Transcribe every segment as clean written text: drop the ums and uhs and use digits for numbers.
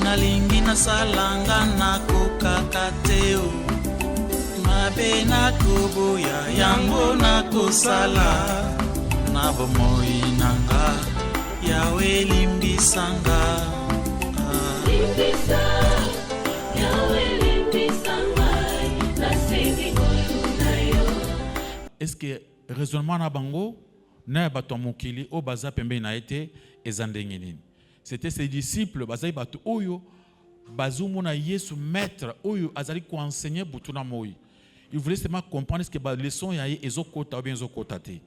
Nalingi na salanga na kukakateo mabe na kubuya yango na kusala na bomoi nanga yawe limbisanga limbisa yawe limbisanga na sengi nayo. Est-ce que raisonnement na bango na bato mokili o baza pembe na ete ezandenge nini? C'était ses disciples, bazali batu oyo bazumona Yesu maître oyo azali ko enseigner butuna moi. Il voulait seulement comprendre ce que ba leçon ya ezokota ou bien ezokota te.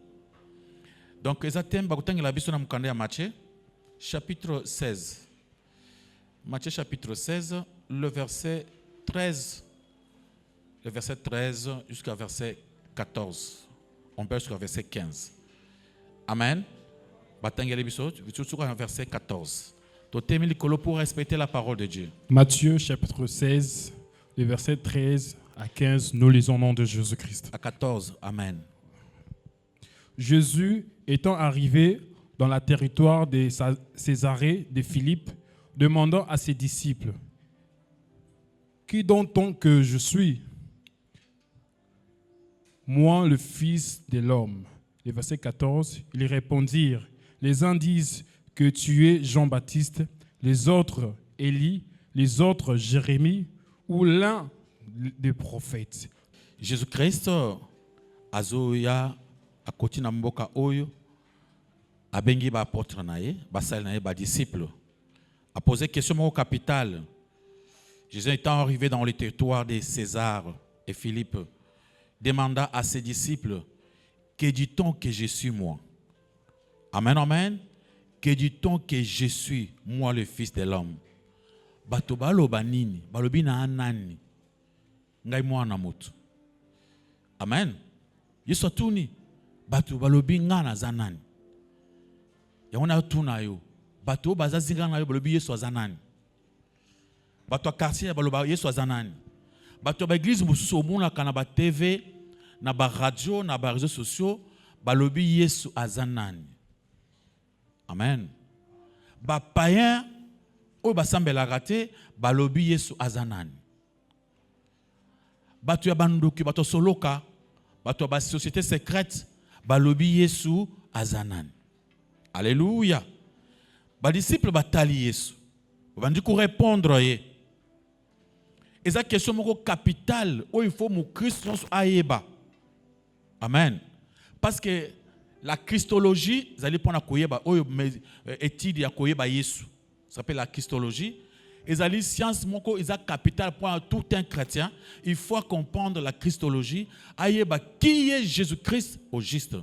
Donc ezatem bakutangela biso na mukanda ya Matthieu chapitre 16. Matthieu chapitre 16, le verset 13 jusqu'à verset 14. On peut jusqu'à verset 15. Amen. Verset 14. Pour respecter la parole de Dieu. Matthieu chapitre 16, les versets 13 à 15, nous lisons au nom de Jésus-Christ. À 14, Amen. Jésus étant arrivé dans le territoire de Césarée de Philippe, demandant à ses disciples, qui donc que je suis? Moi, le Fils de l'homme. Le verset 14, ils répondirent, les uns disent que tu es Jean-Baptiste, les autres Élie, les autres Jérémie ou l'un des prophètes. Jésus-Christ azoya akoti na mboka oyo abengi ba apôtre naye, basali naye ba disciple. A posé question au capital. Jésus étant arrivé dans le territoire de César et Philippe, demanda à ses disciples, que dit-on que je suis moi? Amen, amen. Que dit-on que je suis, moi le Fils de l'homme? Bato baloba nini, balobi na anani. Ngai mwana mutu. Amen. Yesu atuni, bato balobi ngana zanani. Yawona tuna yo, bato bazazinga na yo balobi Yesu azanani. Bato quartier baloba Yesu azanani. Bato ba église mususu omuna kana ba TV, na ba radio, na ba réseaux sociaux, balobi Yesu azanani. Amen. Ba païen o ba sambela raté, balobi Yesu azanani. Bato ya banduki, bato soloka, bato ba société secrète, balobi Yesu azanani. Alléluia. Ba disciple batali Yesu. Bandi ko répondre ye. Eza question moko capitale où il faut mon Christ ayeba. Amen. Parce que la christologie, vous allez prendre koyeba étude ya koyeba Yesu. Ça s'appelle la christologie. Et la science moko eza capitale pour tout un chrétien. Il faut comprendre la christologie. Ayeba qui est Jésus-Christ au juste.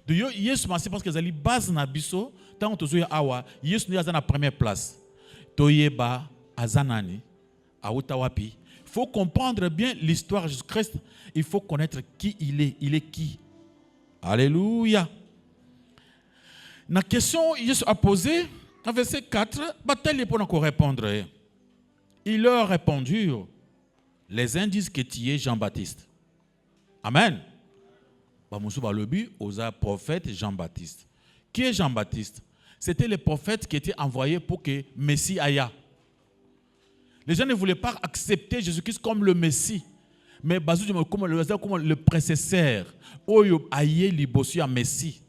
De Yesu c'est parce que les base na biso tant que tozoya awa Yesu n'est pas na première place. Toyeba azanani. Il faut comprendre bien l'histoire de Jésus-Christ. Il faut connaître qui il est. Il est qui? Alléluia. La question que Jésus a posée, dans verset 4, bataille pour nous répondre. Il leur répondu, les uns disent que tu es Jean-Baptiste. Amen. Aux prophète Jean-Baptiste. Qui est Jean-Baptiste? C'était le prophète qui était envoyé pour que Messie aille. Les gens ne voulaient pas accepter Jésus-Christ comme le Messie, mais comme le précesseur. Oyo aye libosi ya Messie.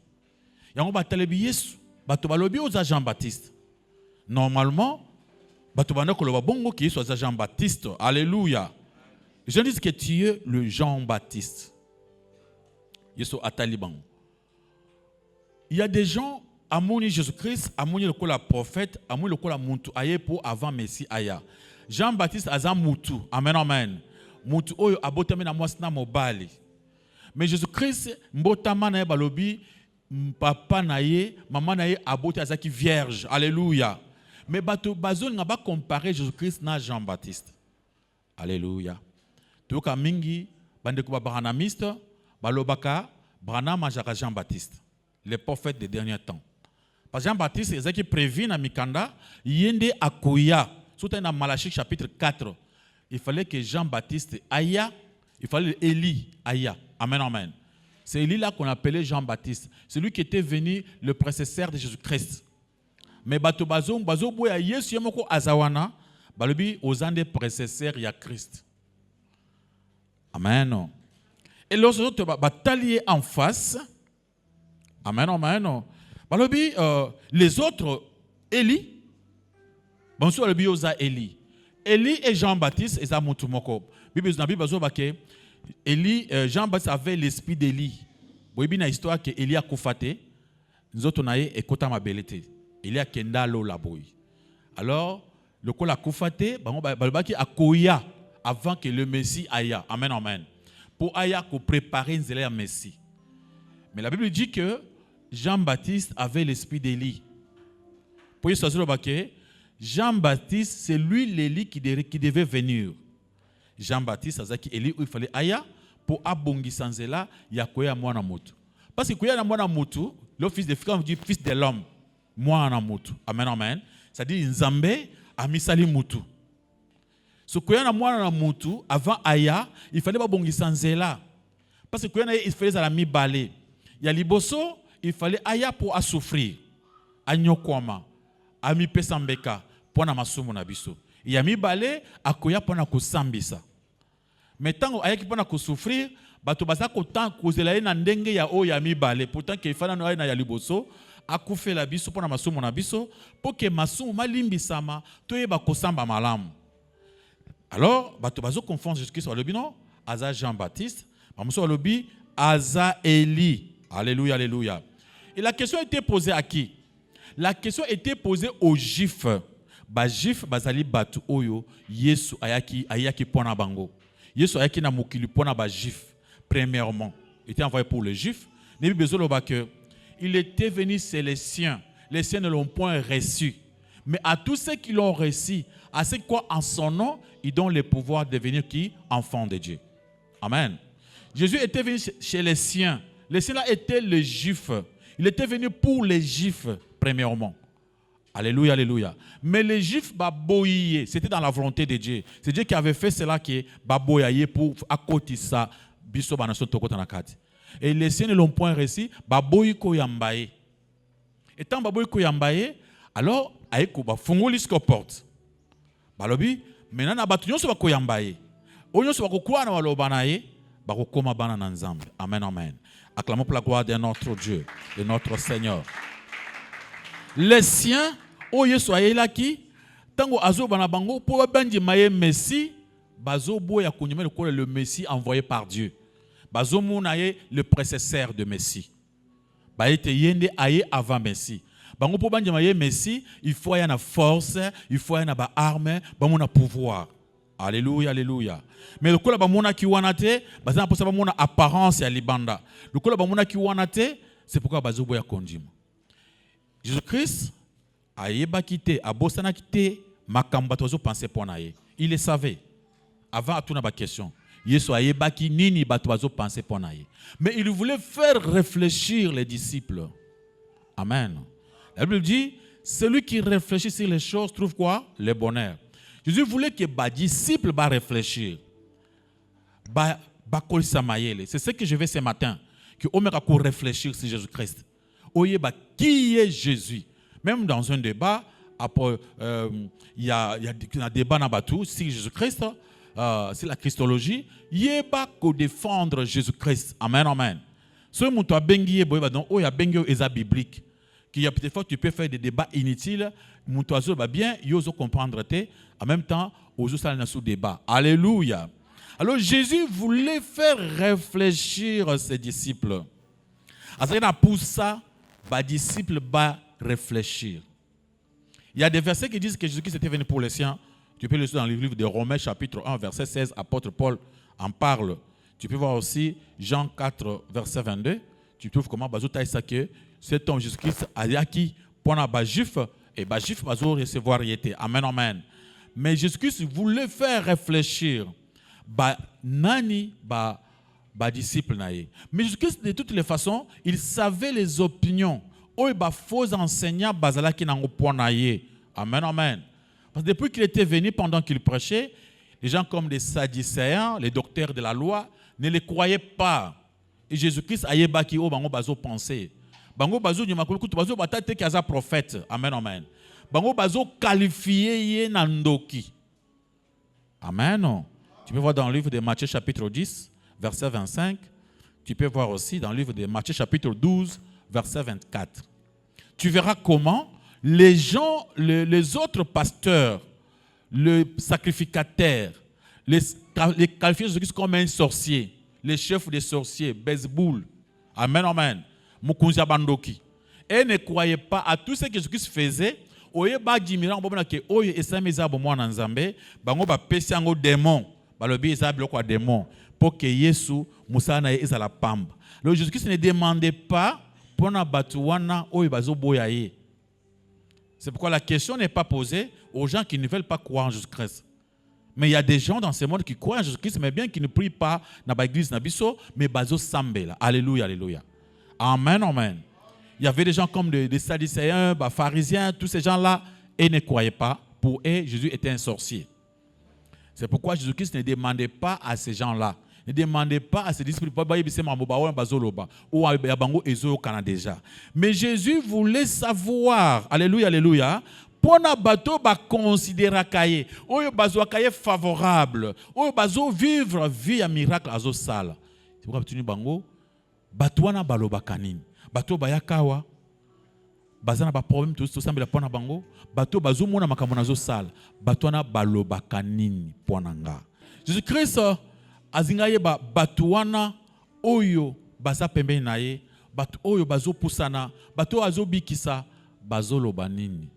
Yango batalebi Yesu, bato balobi oza Jean-Baptiste. Normalement, bato banda koloba bongo ki Yesu oza Jean-Baptiste. Alléluia. Les gens disent que tu es le Jean-Baptiste. Yesu ataliban. Il y a des gens amoni Jésus-Christ, amoni le kola prophète, amoni le kola muntu aye pour avant Messie aya. Jean-Baptiste azam mutu. Amen, amen. Mutu oyo abotame na mwasina mobali. Mais Jésus-Christ, mbotama na ye balobi, papa na ye, maman na ye abote azaki vierge. Alléluia. Mais bato bazon nga ba comparer Jésus-Christ na Jean-Baptiste. Alléluia. Tuoka mingi, bandeko ba branamiste, balobaka, branama jaka Jean-Baptiste. les prophètes des derniers temps. Parce que Jean-Baptiste, il qui prévient dans Mikanda, yende akoya. Surtout dans Malachie chapitre 4, il fallait que Jean-Baptiste aille, il fallait Élie aille. Amen, amen. C'est Élie là qu'on appelait Jean-Baptiste. C'est lui qui était venu le prédécesseur de Jésus-Christ. Mais bato bazo boya Yesu yamoko azawana, balobi ozande prédécesseur ya Christ. Amen. Et lorsque tu batailler en face, amen, amen. Balobi les autres Élie. Bonsoir le bioza Élie. Élie et Jean-Baptiste et Zamutu Moko. Bible bazo bake Élie Jean-Baptiste avait l'esprit d'Élie. Boyebi na histoire que Élie a kufate, nous autres naé ekota mabelete. Élie a kenda lo la boy. Alors le ko la kufate, balobaki akoya avant que le Messie aille. Amen, amen. Pour aille pour préparer une zélé à Messie. Mais la Bible dit que Jean-Baptiste avait l'esprit d'Élie. Pour y choisir le baquet, Jean-Baptiste, c'est lui l'Élie qui devait venir. Jean-Baptiste, c'est Élie où il fallait aya pour abongi sans cela, il y a quoi à moi na motu. Parce que quoi à moi na motu, le fils de frère dit fils de l'homme, moi na motu. Amen, amen. Ça dit Nzambe a misali motu. Ce quoi à moi na motu, avant aya, il fallait pas bongi sans cela. Parce que quoi il fallait à la mi balé. Il y a liboso, il fallait aya pour souffrir. Anyokwama, ami pesambeka. Pona masumu na biso. Ya mi balé akoya pona kusambisa. Mais tant ayaki pona kusouffrir, bato baza ko tant kozela na ndenge ya o ya mi balé. Pourtant que fana no na ya liboso, akufe la biso pona masumu na biso, pour que masumu malimbisama toyeba kosamba malamu. Alors, bato bazo confondre Jésus-Christ au lobi non, aza Jean-Baptiste, bamuso au lobi aza Élie. Alléluia, alléluia. Et la question était posée à qui? La question était posée aux Juifs. Ba Juifs bazali batu oyo Yesu ayaki pona bango. Yesu ayaki na mokili pona ba Juifs premièrement. Il était envoyé pour les Juifs. Nebi bezolo ba que il était venu chez les siens. Les siens ne l'ont point reçu. Mais à tous ceux qui l'ont reçu, à ceux quoi en son nom, ils donnent le pouvoir de devenir qui? Enfants de Dieu. Amen. Jésus était venu chez les siens. Les siens là étaient les Juifs. Il était venu pour les Juifs premièrement. Alléluia, alléluia. Mais les Juifs baboyaient, c'était dans la volonté de Dieu. C'est Dieu qui avait fait cela qui baboyaient pour accoter ça biso banation tokota nakati. Et les siens ne l'ont point reçu, baboyi ko yambaye. Étant baboyi ko yambaye, alors aiko ba fungoli sko porte. Balobi, maintenant na batu nyonso ba ko yambaye. O nyonso ba ko kwa na waloba naye, ba ko koma bana na Nzambe. Amen, amen. Acclamons pour la gloire de notre Dieu, de notre Seigneur. Les siens, oh Yesu ayelaki, tango azo bana bango pour bandi maye Messie, bazo boya kunyeme le Messie envoyé par Dieu. Bazo munaye le prédécesseur de Messie. Ba ete yende aye avant Messie. Bango pour bandi maye Messie, il faut y a na force, il faut y a na ba arme, ba mona pouvoir. Alléluia, alléluia. Mais le kola ba mona ki wanate, bazana pour ça ba mona apparence ya libanda. Le kola ba mona ki wanate, c'est pourquoi bazo boya kondima. Jésus-Christ a quitté, a bossana quitté, makamba tozo pensé pour naye. Il le savait. Avant tout na ba question. Yesu a yebaki nini batozo pensé pour naye. Mais il voulait faire réfléchir les disciples. Amen. La Bible dit, celui qui réfléchit sur les choses trouve quoi? Le bonheur. Jésus voulait que les disciples réfléchir. C'est ce que je vais ce matin. Que on m'a réfléchir sur Jésus-Christ. Qui est Jésus? Même dans un débat, il y a un débat dans Batou, si Jésus-Christ, c'est la Christologie, il n'y a pas qu'à défendre Jésus-Christ. Amen, amen. Ce que tu as bengi, il y a bengi et biblique. Peut-être que tu peux faire des débats inutiles, tu as bien, tu vas comprendre. En même temps, tu as sous débat. Alléluia. Alors Jésus voulait faire réfléchir ses disciples. Pour ça, les disciples vont réfléchir. Il y a des versets qui disent que Jésus-Christ était venu pour les siens. Tu peux le lire dans le livre de Romains, chapitre 1, verset 16. Apôtre Paul en parle. Tu peux voir aussi Jean 4, verset 22. Tu trouves comment cet homme Jésus-Christ a dit pour les Juifs, et les Juifs vont recevoir réalité. Amen, amen. Mais Jésus-Christ voulait faire réfléchir. Nani disciple naïe. Mais Jésus-Christ, de toutes les façons, il savait les opinions. Oh, il faux enseignants bazala qui n'ont point naïe. Amen, amen. Parce que depuis qu'il était venu, pendant qu'il prêchait, les gens comme des Sadducéens, les docteurs de la loi, ne les croyaient pas. Et Jésus-Christ a yébaki au bango bazo pensé. Bango bazo du makulu kutu bazo batate ki aza prophète. Amen, amen. Bango bazo qualifié yé nandoki. Amen. Tu peux voir dans le livre de Matthieu chapitre 10, verset 25. Tu peux voir aussi dans le livre de Matthieu chapitre 12, verset 24. Tu verras comment les gens, les autres pasteurs, les sacrificateurs, les qualifiés Jésus-Christ comme un sorcier, les chefs des sorciers, Bezboul, amen, amen, Mukunzia Bandoki. Et ne croyez pas à tout ce que Jésus-Christ faisait. Oye ba jimira ngobona ke oye esameza bo mwana nzambe bango ba pesi ngo démon balobi ezabilo kwa démon pour que Yesu musana ezala pamba. Le Jésus-Christ ne demandait pas pour na batuwana oye bazo boya ye. C'est pourquoi la question n'est pas posée aux gens qui ne veulent pas croire en Jésus-Christ. Mais il y a des gens dans ce monde qui croient en Jésus-Christ, mais bien qui ne prient pas dans l'église, mais bazo sambela. Alléluia, alléluia. Amen, amen. Il y avait des gens comme des Sadducéens, des pharisiens, tous ces gens-là, et ne croyaient pas. Pour eux, Jésus était un sorcier. C'est pourquoi Jésus-Christ ne demandait pas à ces gens-là, ne demandait pas à ses disciples, mais Jésus voulait savoir, alléluia, alléluia, pour na bateau ba considérer kaye, oyo bazo kaye favorable, oyo bazo vivre vie à miracle azo sala. C'est pourquoi tu dis bango, batouana baloba kanini, bateau bayakawa, bazana ba problème tout ça mais pona bango, bateau bazo mona makambo nazo sala, batouana baloba kanini ponanga. Jésus-Christ azingaye ba batouana oyo baza pembeni naye, batu oyo bazo pusana, bateau azo bikisa, bazo loba nini.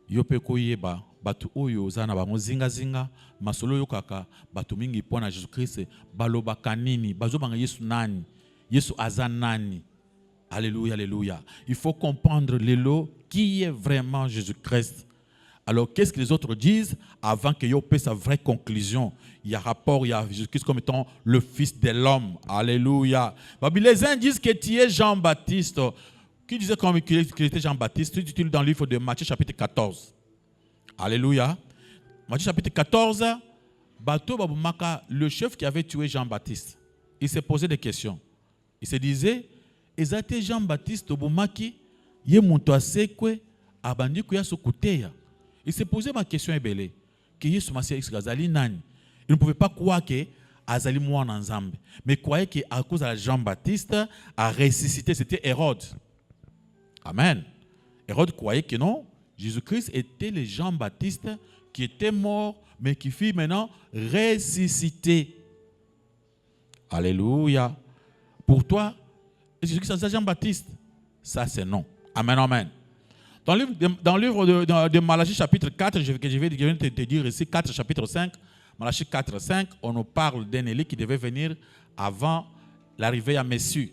Yope koyeba batu oyo zana bango zinga zinga masolo yo kaka batu mingi pona Jésus-Christ baloba kanini bazo banga Yesu nani Yesu aza nani. Alléluia, alléluia. Il faut comprendre l'élo qui est vraiment Jésus-Christ. Alors qu'est-ce que les autres disent avant que yope sa vraie conclusion? Il y a rapport, il y a Jésus-Christ comme étant le fils de l'homme. Alléluia. Les uns disent que tu es Jean-Baptiste. Qui disait qu'il était Jean-Baptiste? Tu dis dans le livre de Matthieu chapitre 14. Alléluia. Matthieu chapitre 14, le chef qui avait tué Jean-Baptiste, il s'est posé des questions. Il se disait, Ezate Jean-Baptiste Obumaki, ye muntu asekwe, abandi kuya sokuteya. Il s'est posé ma question ebele, que Yesu Masia Xgazali nani. Il ne pouvait pas croire que Azali mwana nzambe, mais croyait qu'à cause de Jean-Baptiste a ressuscité, c'était Hérode. Amen. Hérode croyait que non, Jésus-Christ était le Jean-Baptiste qui était mort, mais qui fut maintenant ressuscité. Alléluia. Pour toi, Jésus-Christ c'est Jean-Baptiste? Ça c'est non. Amen, amen. Dans le livre de Malachie chapitre 4, je vais te dire ici, 4 chapitre 5, Malachie 4, 5, on nous parle d'un Élie qui devait venir avant l'arrivée à Messie.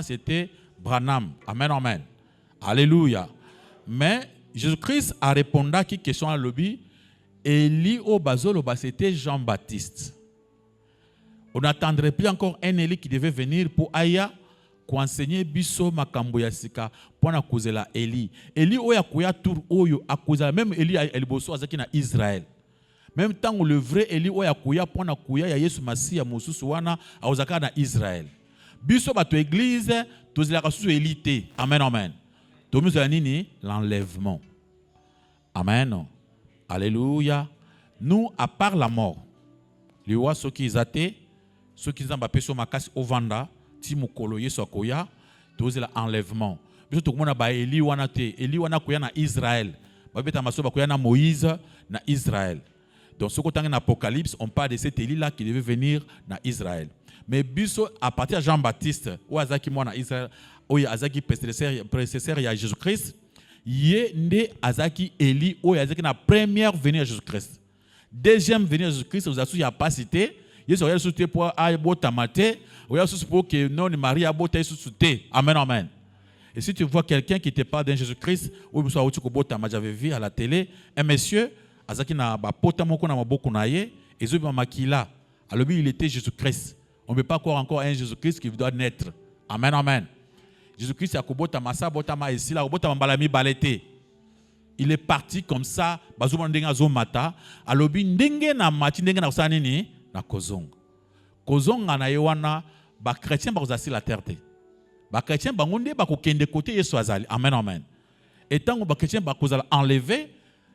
C'était Branham. Amen, amen. Alléluia. Mais Jésus-Christ a répondu à qui question à l'objet. Élie au bazolo, c'était Jean-Baptiste. On n'attendrait plus encore un Élie qui devait venir pour Aya, pour enseigner biso makambo ya sika pour na kozela Élie. Élie oya kuya tour oyo akozela même Élie eliboso azaki na Israël. Même temps où le vrai Élie oya kuya pour na kuya ya Yesu Masia mosusu wana azaka na Israël. Biso bato église tozela kasusu élité. Amen, amen. Tomuzela nini l'enlèvement. Amen. Alléluia. Nous à part la mort. Liwa soki izate, soki zamba peso makasi ovanda timukolo Yesu akoya, tozela enlèvement. Biso tokomona ba Élie wana te, Élie wana koya na Israël. Ba beta maso ba koya na Moïse na Israël. Donc ce côté en Apocalypse, on parle de cet Élie là qui devait venir na Israël. Mais biso à partir de Jean-Baptiste, ou azaki mwana Israël, ou azaki prédécesseur ya Jésus-Christ, yé né azaki Élie ou azaki na première venue à Jésus-Christ. Deuxième venue à Jésus-Christ, vous avez pas cité, Yesu a souté pour abota maté, ou a souté pour que non Marie abota souté. Amen, amen. Et si tu vois quelqu'un qui te parle d'un Jésus-Christ, ou soit au bota, j'avais vu à la télé un monsieur azaki na ba pota moko na maboko na ye ezo ba makila alobi il était Jésus-Christ. On ne peut pas croire encore un Jésus-Christ qui doit naître. Amen, amen. Jésus-Christ a kobota masa bota ma ici là bota mbalami balete. Il est parti comme ça, bazuma ndenga zo mata, alobi ndenge na mati ndenge na kusani ni na kozonga. Kozonga na yewana ba chrétien ba kozasi la terre te. Ba chrétien ba ngonde ba kokende côté Yesu azali. Amen, amen. Et tant que ba chrétien ba kozala enlevé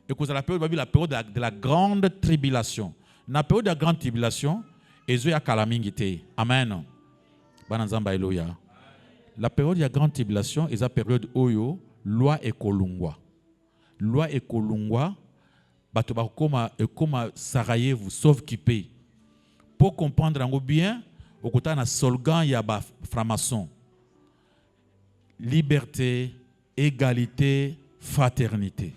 et kozala la période la période de la grande tribulation. Na période de la grande tribulation, ezo ya kalamingi te. Amen. Bana nzamba eloya. La période de la grande tribulation est la période oyo loi et kolungwa. Loi et kolungwa, bato ba koma Sarajevo sauf qui paye. Pour comprendre bien, au côté na slogan ya ba franc-maçon. Liberté, égalité, fraternité.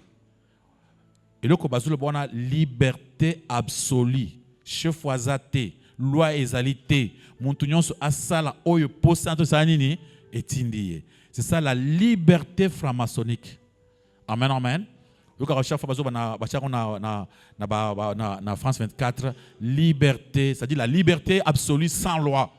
Et là, on a liberté absolue. Chef wazate, loi ezalité, montunyon so asala oyo posanto sanini etindie. C'est ça la liberté franc-maçonnique. Amen, amen. Donc à chaque fois na France 24, liberté, c'est-à-dire la liberté absolue sans loi.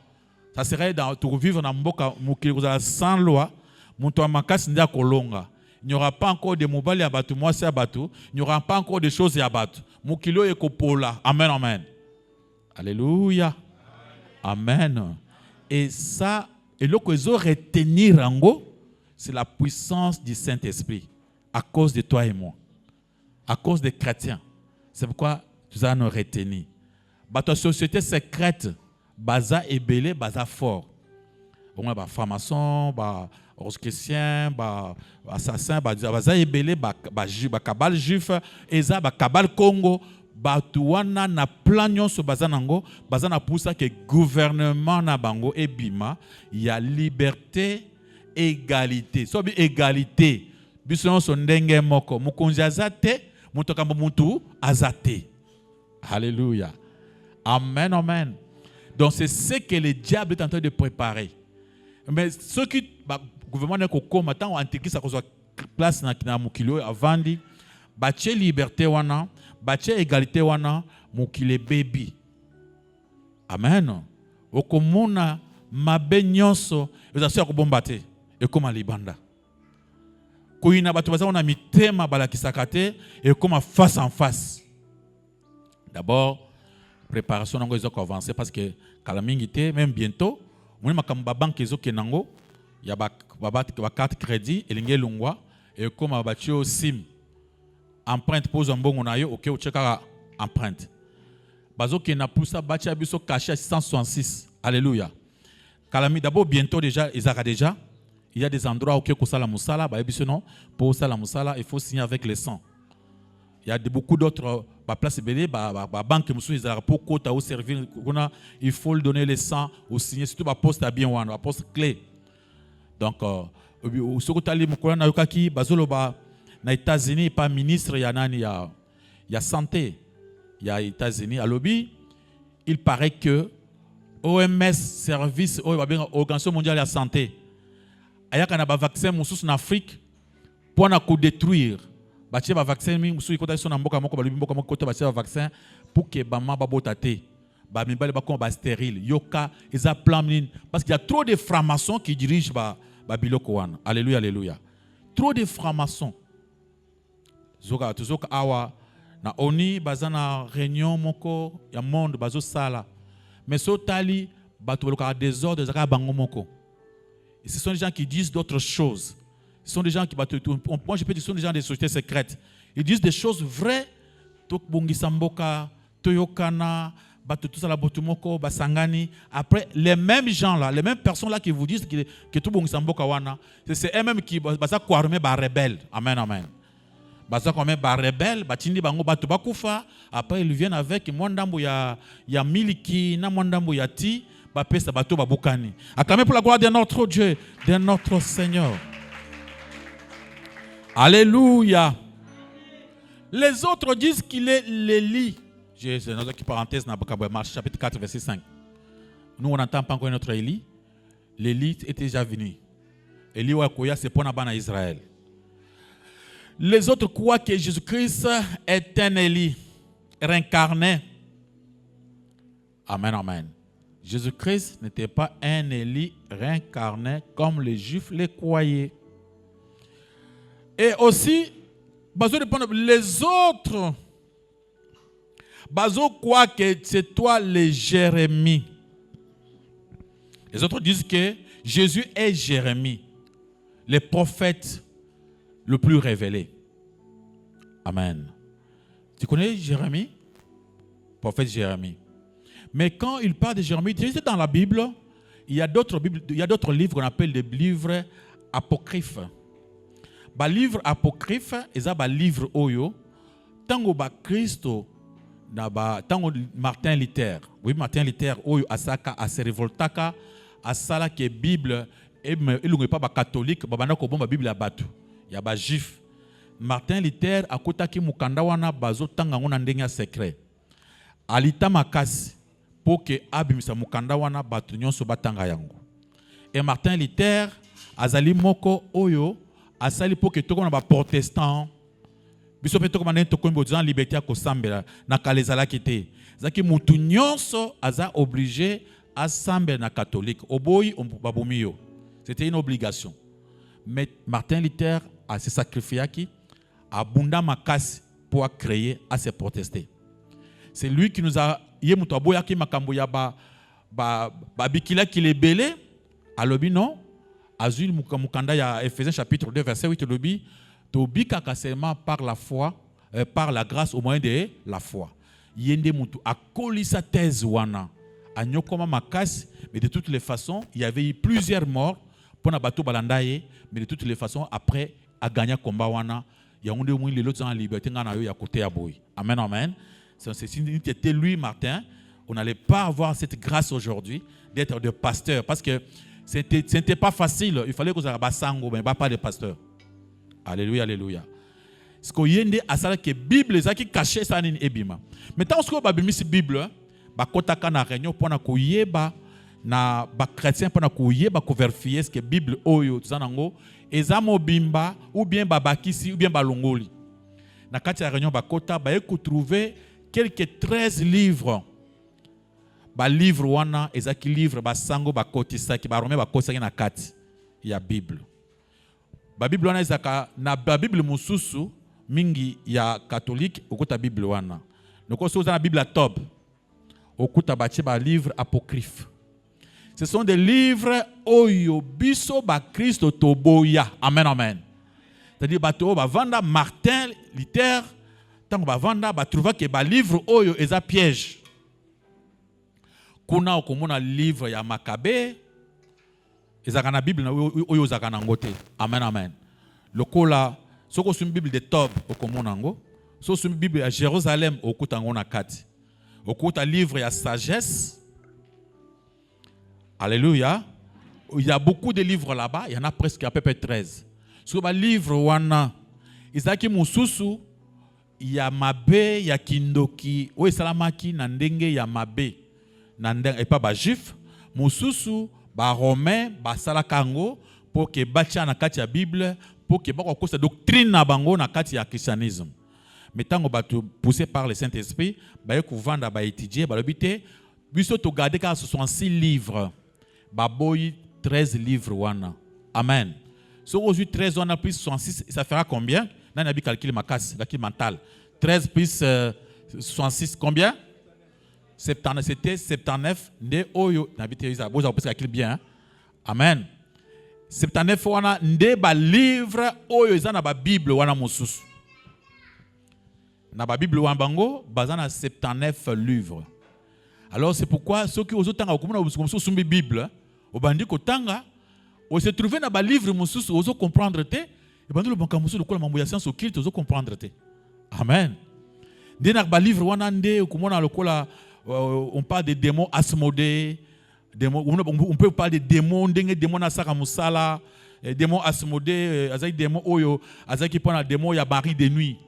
Ça serait pour vivre dans mboka mukili sans loi, muntu amakasi ndia kolonga. Il n'y aura pas encore de mobali à batu, moi c'est à batu. Il n'y aura pas encore de choses à batu. Mukilo et kopola. Amen, amen. Alléluia. Amen. Et ça, et là que ils ont retenir en gros, c'est la puissance du Saint-Esprit à cause de toi et moi, à cause des chrétiens. C'est pourquoi tu as nous retenir. Ta société secrète, baza et belé, baza fort. On a franc-maçon, chrétien, assassin, baza et belé, kabal juif, eza kabal Congo. Batuwana na planion so bazanango bazana poussa que gouvernement na bango et bima il y a liberté égalité so bi égalité biso so ndenge moko mukonzi azate mutoka mutu azate. Alléluia. Amen, amen. Donc c'est ce que le diable est en train de préparer. Mais ceux qui gouvernement ne kokoma tant antikisa ko place na mukilo avandi bache liberté wana bache égalité wana mukile baby. Amen. Okomona mabe nyonso ezasi akobomba te ekoma libanda. Koina bato baza na mitema balakisaka te ekoma face en face. D'abord préparation nango ezoko avancer parce que kala mingi te même bientôt moni makamba banque ezoke nango ya ba carte crédit elinge lungwa ekoma batio sim. Empreinte pose un bon onayo, ok, ou check empreinte. Bazo qui n'a poussé bâti abiso caché à 666. Alléluia. Kalami d'abord bientôt déjà, il y a des endroits où ok ça la musala, bah abiso non, pour ça la musala, il faut signer avec les 100. Il y a beaucoup d'autres places belé, banque musu ils ont pour quota au servir, il faut le donner les 100 ou signer surtout poste à bien one, poste clé. Donc ce que tu as dit mukona na yokaki bazolo ba na États-Unis pas ministre ya nani ya santé ya États-Unis à lobby il paraît que OMS service organisation mondiale de la santé ayaka na ba vaccin mususu na Afrique pour na ko détruire ba tie ba vaccin mi mususu ikota so na mboka moko ba lobi mboka moko kota ba tie ba vaccin pour que ba ma ba botate ba mibale ba ko ba stérile yoka eza plan mine parce qu'il y a trop de francs-maçons qui dirigent ba biloko wana. Alléluia, alléluia. Trop de francs-maçons. Zoka awa na oni bazana réunion moko ya monde bazo sala mais sotali bato baloka désordre zaka bango moko. Et ce sont des gens qui disent d'autres choses. Ce sont des gens qui moi je peux dire ce sont des gens des sociétés secrètes. Ils disent des choses vraies tok bongisa mboka toyokana bato tout ça la botumoko basangani après les mêmes gens là les mêmes personnes là qui vous disent que tout bongisa mboka wana c'est eux-mêmes qui basa ko armer ba rebelle. Amen, amen. Baza comme ba rebelle batindi bango bato bakufa après ils viennent avec mwandambo ya miliki na mwandambo ya ti ba pesa bato babukani. Acclamez pour la gloire de notre Dieu, de notre Seigneur. Alléluia. Les autres disent qu'il est l'Élie. C'est notre parenthèse dans Marche chapitre 4 verset 5. Nous on n'entend pas encore notre Élie. L'Élie est déjà venu. Élie Wakoya c'est pour Nabana Israël. Les autres croient que Jésus-Christ est un Élie réincarné. Amen, amen. Jésus-Christ n'était pas un Élie réincarné comme les Juifs les croyaient. Et aussi, les autres croient que c'est toi le Jérémie. Les autres disent que Jésus est Jérémie, le prophète le plus révélé. Amen. Tu connais Jérémie? Prophète Jérémie. Mais quand il parle de Jérémie, dans la Bible, il y a d'autres livres qu'on appelle des livres apocryphes. Les livres apocryphes, ils ont des livres oyo. Tango ba Christo, tango Martin Luther. Oui, Martin Luther oyo asaka ase revoltaka asala que Bible il n'est pas catholique, babana ko bomba Bible abatu. Ya ba juif. Martin Luther akotaki mukanda wana bazo tanga ngona ndenge secret. Alita makasi pour que abimisa mukanda wana batu nyonso batanga yango. Et Martin Luther azali moko oyo asali pour que toko na ba protestant biso pe toko na toko mbo liberté ko sambela na kalezala kité. Zaki mutu nyonso aza obligé à sambela na catholique. Oboyi babomiyo. C'était une obligation. Mais Martin Luther a se sacrifié qui a bunda makasi pour créer à se protester. C'est lui qui nous a yemuto aboya ki makambo ya ba bikila ki lebele alobi non azul mukanda ya Ephésiens chapitre 2 verset 8 lobi to bikaka seulement par la foi par la grâce au moyen de la foi. Yende mutu akolisa thèse wana anyokoma makasi, mais de toutes les façons il y avait eu plusieurs morts pour na bato balandaye, mais de toutes les façons après a gagné combat wana il y a un de les autres en liberté ngana yo ya côté ya boy. Amen, amen. Si c'était lui, Martin, on n'allait pas avoir cette grâce aujourd'hui d'être de pasteur. Parce que ce n'était pas facile. Il fallait que vous ayez sango, mais pas de pasteur. Alléluia, alléluia. Ce qu'on y a, c'est que la Bible, c'est qui caché ça dans l'ébima. Maintenant, ce qu'on a mis la Bible, c'est qu'on a réunion pour na chrétien pour vérifier ce que la Bible est ezamobimba ou bien babakisi ou bien balongoli. Na kati ya réunion bakota ba trouver quelques 13 livres. Ba livre wana ezaki livre ba sango ba kotisa ki ba rome ba kotisa na kati ya Bible. Ba Bible wana ezaka na ba Bible mususu mingi ya catholique okuta Bible wana. Noko so na Bible top okuta ba ba livre apocryphe. Ce sont des livres oyo biso ba Christo toboya. Amen, amen. C'est-à-dire bato ba vanda Martin Luther tant ba vanda ba trouva que ba livre oyo eza piège. Kuna okomona livre ya Makabe ezaka na Bible na oyo ezaka na ngote. Amen, amen. Lokola soko sum Bible de Tob okomona ngo, so sum Bible ya Jérusalem okuta ngo na kati. Okuta livre ya sagesse. Alléluia. Il y a beaucoup de livres là-bas, il y en a presque à peu près 13. Sur le livre wana izaki mususu ya mabe ya kindoki o esalamaki na ndenge ya mabe na ndenge epa ba juif mususu ba romain ba salakango pour que bacha na kati ya Bible pour que bako kosa doctrine na bango na kati ya christianisme. Mais tango batu poussé par le Saint-Esprit ba yeku vanda ba étudier ba lobité biso to garder ka 66 livres ba boy 13 livres wana. Amen. Si on a 13, on a plus 66, ça fera combien? Là, on a calculé ma casse, calcul mental. 13 plus 66, combien? 79, c'était 79. Nde oyo, n'habitez vous avez calculé bien. Amen. 79, on a nde ba livre oyo, ils ont na ba Bible, on a mosusu. Na ba Bible, on a bango, bazana 79 livres. Alors, c'est pourquoi ceux qui ont autant à comprendre, comme ça, Bible, au bandi kotanga, on se trouve dans le livre mususu ozo comprendre te et bando le banka mususu lokola mambo ya science occulte ozo comprendre te. Amen. Dans le livre wana nde komona lokola on parle des démons Asmodée, on peut parler des démons ndenge démons na saka musala, démons Asmodée, azaki démons oyo, azaki pona démons ya mari de nuit.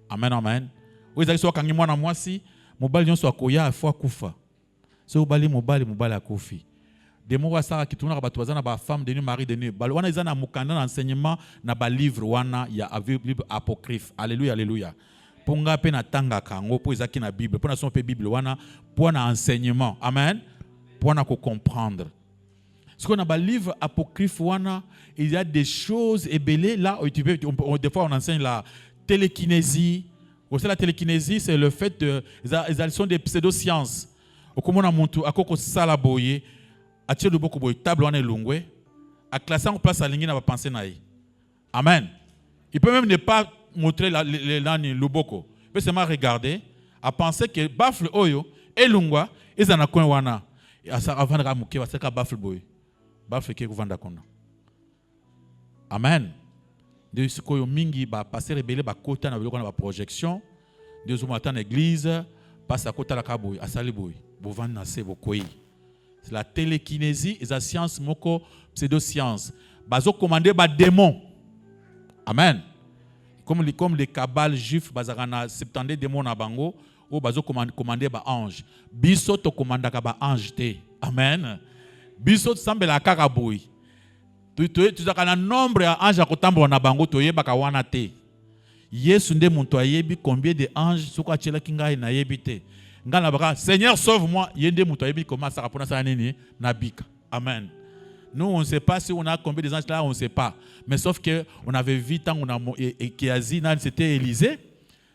Amen, amen. Oyo azaki so kangi mwana mwasi, mobali nyonso akoya afwa kufa. So obali mobali akufi. Des mots ça qui tournent à batouazana ba femme de nuit mari de nuit. Balwana izana mukanda enseignement na ba livre wana ya livre apocryphe. Alléluia alléluia. Ponga pe na tanga kango po izaki na Bible. Pour na son pe Bible wana pour na enseignement. Amen. Pour na ko comprendre. Ce qu'on a ba livre apocryphe wana, il y a des choses ébellées là des fois on enseigne la télékinésie. Vous savez la télékinésie c'est le fait de ils sont des pseudosciences. Comme on a montu akoko sala boye atie de beaucoup boye table wana elungwe a classer en place alingi na ba penser na yi. Amen. Il peut même ne pas montrer le luboko. Il peut seulement regarder à penser que bafle oyo elungwa ezana coin wana avant de muke ba seka bafle boye. Bafle ke kuvanda kona. Amen. De ce koyo mingi ba passer rebelle ba kota na biloko na ba projection. Deux hommes attendent l'église passe à côté de la kaboy à saliboy. Bovan na se bokoyi. C'est la télékinésie et la science moko pseudo-science. Bazo commandé ba démon. Amen. Comme les cabales juifs bazarana 70 démons na bango ou bazo commandé ba ange. Biso to commandaka ba ange te. Amen. Biso semble la karaboy. Tu as nombre d'anges à kotambo na bango to yeba ka wana te. Yesu nde muntu ayebi combien de anges suka chela kinga na yebite. Ngana baka Seigneur sauve-moi, yende muntu ayebi comment ça rapona ça nini na bika. Amen. Nous on ne sait pas si on a combien de anges là, on ne sait pas. Mais sauf que on avait vu tant on a Kéazi c'était Élisée,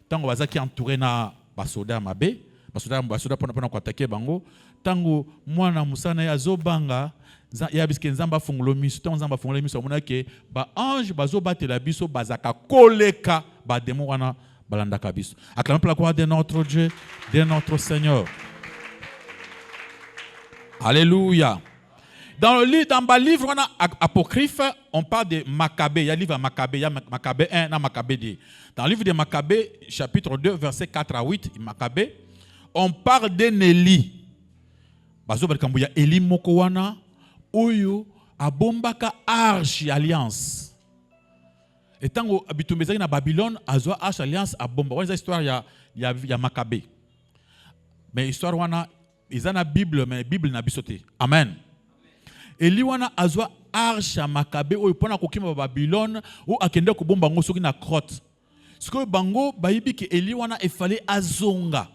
tant on va qui entouré na basoda mabe, basoda pona ko attaquer bango, tango mwana musana ya zobanga ya biske nzamba fungulo miso to nzamba fungulo miso mona ke ba ange bazo batela biso bazaka koleka ba démon wana balandaka biso. Acclamons pour la gloire de notre Dieu, de notre Seigneur. Alléluia. Dans le livre on a apocryphe, on parle de Maccabée, il y a le livre Maccabée, il y a Maccabée 1 et Maccabée 2. Dans le livre de Maccabée chapitre 2 verset 4 à 8, Maccabée, on parle de Néli. Bazo balkambuya Eli moko wana oyo abombaka arche alliance. Et tango abitumbezaki na Babylone azwa arche alliance abomba. Wana histoire ya Maccabée. Mais histoire wana izana Bible mais Bible na bisote. Amen. Eli wana azwa arche ya Maccabée oyo pona kokima Babylone ou akende ko bomba ngo soki na crotte. Siko bango bayibi ke Eli wana efale azonga.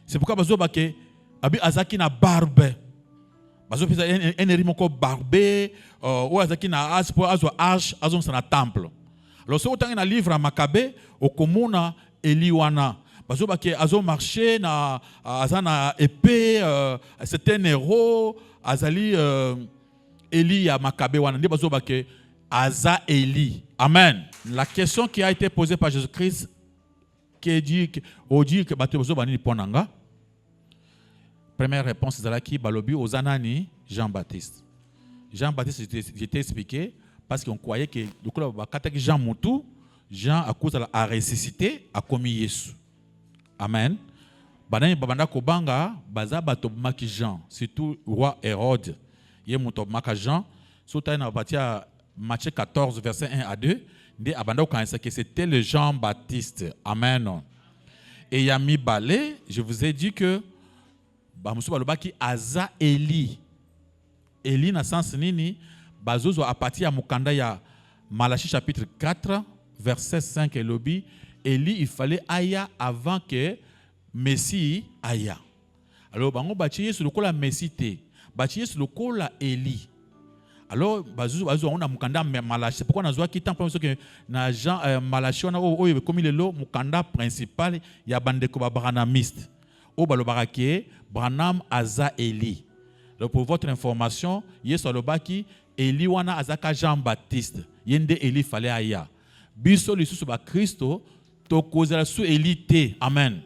C'est pourquoi bazo bake abi azaki na barbe. Bazo pesa eneri moko barbe ou azaki na aspo azwa arche azon sa na temple. Alors so tangi na livre Maccabée okomona Eli wana bazo bake azo marcher na azana épée c'était un héros azali Eli ya Maccabée wana ndi bazo bake aza Eli. Amen. La question qui a été posée par Jésus-Christ qui dit que bato bazo bani ponanga. Première réponse, c'est qui balobi aux anani Jean-Baptiste. Jean-Baptiste, j'étais expliqué parce qu'on croyait que Jean Moutou, Jean à cause de la ressuscité a commis Jésus. Amen. Banani babanda kobanga baza bato maki Jean, surtout roi Hérode. Yé mouto maka Jean, surtout na partir Matthieu 14 verset 1 à 2, dit abanda ko que c'était le Jean-Baptiste. Amen. Et Yami Balé, je vous ai dit que bamusu balobaki aza Eli. Eli na sens nini bazozo a partir ya mukanda ya Malachie chapitre 4 verset 5 elobi Eli il fallait aya avant que Messie aya. Alors bango bachi Yesu lokola Messie te. Bachi Yesu lokola Eli. Alors bazozo on a mukanda Malachie pourquoi na zwa ki tant parce que na Jean Malachie on a oyo comme le mukanda principal ya bandeko ba branamiste. O balobarake Branham aza Eli. Donc pour votre information, Yesu alobaki Eli wana azaka Jean-Baptiste. Yende Eli fallait aya. Biso lisusu ba Kristo to kozela su Eli te. Amen.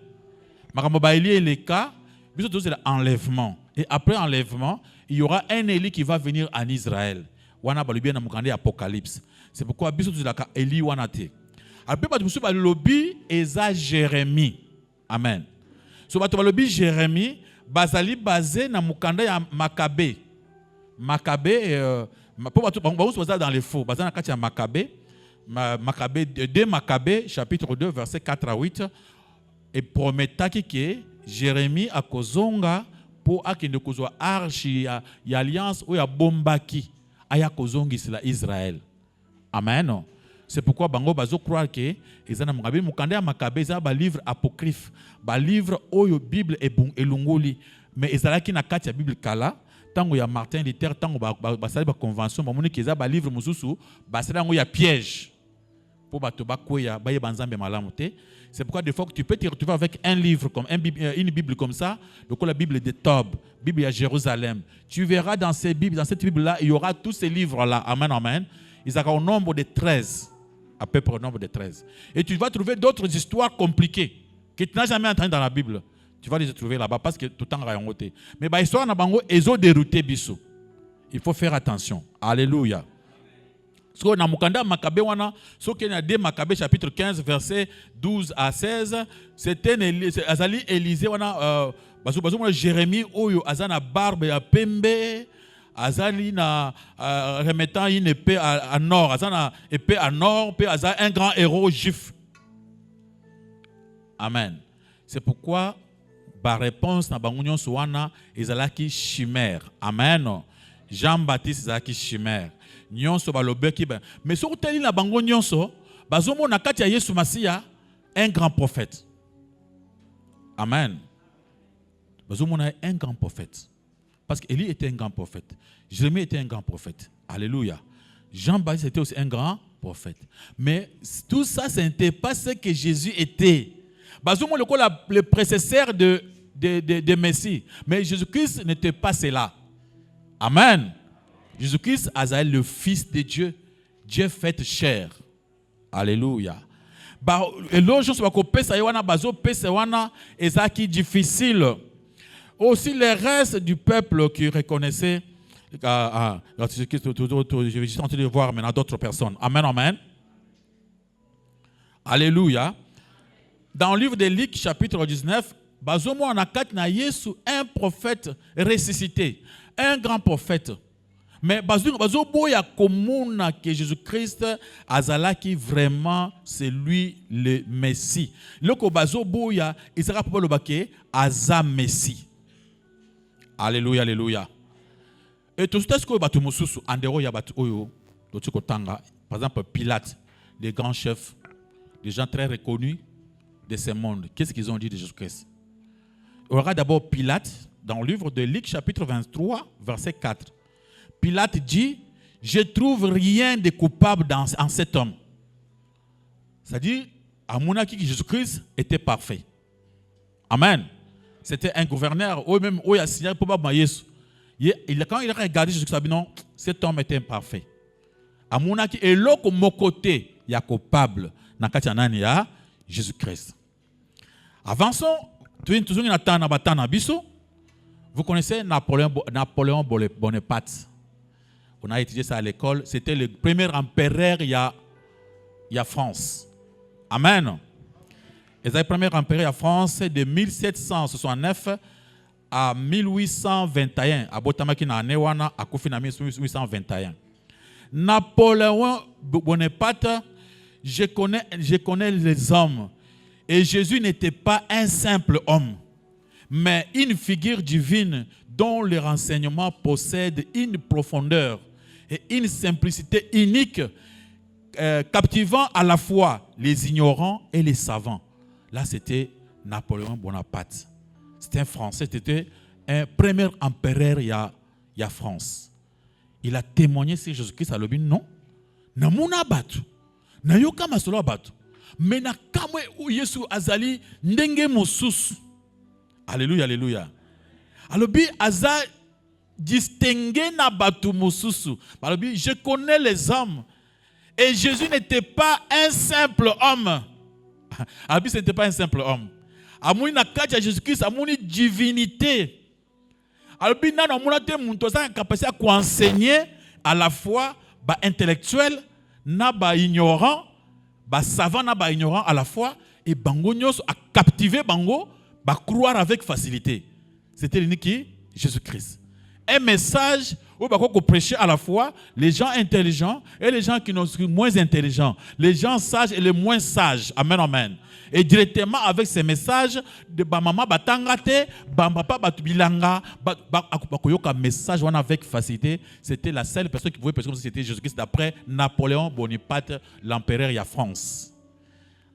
Makambo ba Eli le cas, biso to c'est l'enlèvement. Et après enlèvement, il y aura un Eli qui va venir en Israël. Wana balobi na mukande Apocalypse. C'est pourquoi biso to la Eli wana te. Après ba biso ba lobi eza Jérémie. Amen. So bato balobi Jérémie bazali basé na mukanda ya Maccabée. Maccabée pour bato bazali dans les faux, bazali na kati ya Maccabée. Maccabée 2 Maccabée chapitre 2 verset 4 à 8 et prometaki que Jérémie akozonga pour akende kozwa arche ya alliance ou ya bombaki aya kozongisela Israël. Amen. C'est pourquoi bango bazo croire que ezana mukabe mukanda ya makabe za ba livre apocryphe, ba livre oyo Bible elungoli, mais ezalaki na kati ya Bible kala tango ya Martin Luther tango ba sali ba convention ba moni que za ba livre mususu ba sala ngo ya piège pour bato ba koya ba yebanzambe malamu te. C'est pourquoi des fois que tu peux te retrouver avec un livre comme une Bible comme ça, donc la Bible de Tob, Bible à Jérusalem. Tu verras dans cette Bible-là, il y aura tous ces livres-là. Amen, amen. Ils auront au nombre de 13. À peu près au nombre de 13. Et tu vas trouver d'autres histoires compliquées que tu n'as jamais entendues dans la Bible. Tu vas les trouver là-bas parce que tout le temps rayon-goté. Mais bah histoire na bango ezo dérouté biso. Il faut faire attention. Alléluia. So na mukanda makabe wana so ke na de Makabe chapitre 15 verset 12 à 16, c'était azali Élisée wana bazo mo Jérémie oyo azana barbe ya pembe azali na remettant une épée en or, azana épée en or puis azali un grand héros juif. Amen. C'est pourquoi ba réponse na bango nyonso wana ezalaki chimère. Amen. Jean-Baptiste ezalaki chimère. Nyonso balobeki ben. Mais sur teli na bango nyonso bazomo na kati ya Yesu Masia un grand prophète. Amen. Bazomo na un grand prophète. Parce qu'Élie était un grand prophète. Jérémie était un grand prophète. Alléluia. Jean-Baptiste était aussi un grand prophète. Mais tout ça, ce n'était pas ce que Jésus était. Bazomo le prédécesseur de Messie. Mais Jésus-Christ n'était pas cela. Amen. Jésus-Christ est le Fils de Dieu. Dieu fait chair. Alléluia. Et l'autre chose, c'est difficile. Aussi les restes du peuple qui reconnaissaient. Je vais juste en train de voir maintenant d'autres personnes. Amen, amen. Alléluia. Dans le livre de Luc, chapitre 19, bazomo on a un prophète ressuscité, un grand prophète. Mais bazo boya komuna que Jésus-Christ azalaki vraiment c'est lui le Messie. Loko bazo boya isaka papa lobake aza Messie. Alléluia, alléluia. Et tout ce que batu mususu andero ya batu oyo dotiko tanga, par exemple Pilate, les grands chefs, des gens très reconnus de ce monde. Qu'est-ce qu'ils ont dit de Jésus-Christ? On regarde d'abord Pilate dans le livre de Luc chapitre 23 verset 4. Pilate dit, je ne trouve rien de coupable en cet homme. C'est-à-dire, à mon avis, Jésus-Christ était parfait. Amen. C'était un gouverneur, ou même, il a signé pour Jésus. Quand il a regardé Jésus-Christ, il a dit non, cet homme était imparfait. À mon avis, et là, de mon côté, il y a coupable dans le cas de Jésus-Christ. Avançons, vous connaissez Napoléon Bonaparte. On a étudié ça à l'école. C'était le premier empereur il y a France. Amen. Et le premier empereur il France de 1769 à 1821. À Botamaki na Newana à Kofi na 1821. Napoléon Bonaparte, je connais les hommes. Et Jésus n'était pas un simple homme, mais une figure divine dont le renseignement possède une profondeur et une simplicité unique, captivant à la fois les ignorants et les savants. Là, c'était Napoléon Bonaparte. C'était un Français, c'était un premier empereur il y a France. Il a témoigné sur Jésus-Christ à l'objet, non. Namuna batu, na yoka masolo batu, mais na kamwe ou Yesu azali ndenge mosusu. Alléluia, alléluia. Alors, Aza distingué na batu mususu. Alors, je connais les hommes. Et Jésus n'était pas un simple homme. Alors, ce n'était pas un simple homme. Amouni na kaja Jésus-Christ, amouni divinité. Alors, na mouna te muntosa capacité à enseigner à la fois ba intellectuel, na ba ignorant, ba savant na ba ignorant à la fois, et bango nyos a captivé bango, ba croire avec facilité. C'était l'unique Jésus-Christ. un message où on va prêcher à la fois les gens intelligents et les gens qui sont moins intelligents, les gens sages et les moins sages. Amen, amen. Et directement avec ces messages de Bamama Batangate, Bambapa Batubilanga, Bakoyoka message avec facilité, c'était la seule personne qui pouvait prêcher comme si c'était Jésus-Christ d'après Napoléon Bonaparte, l'empereur de France.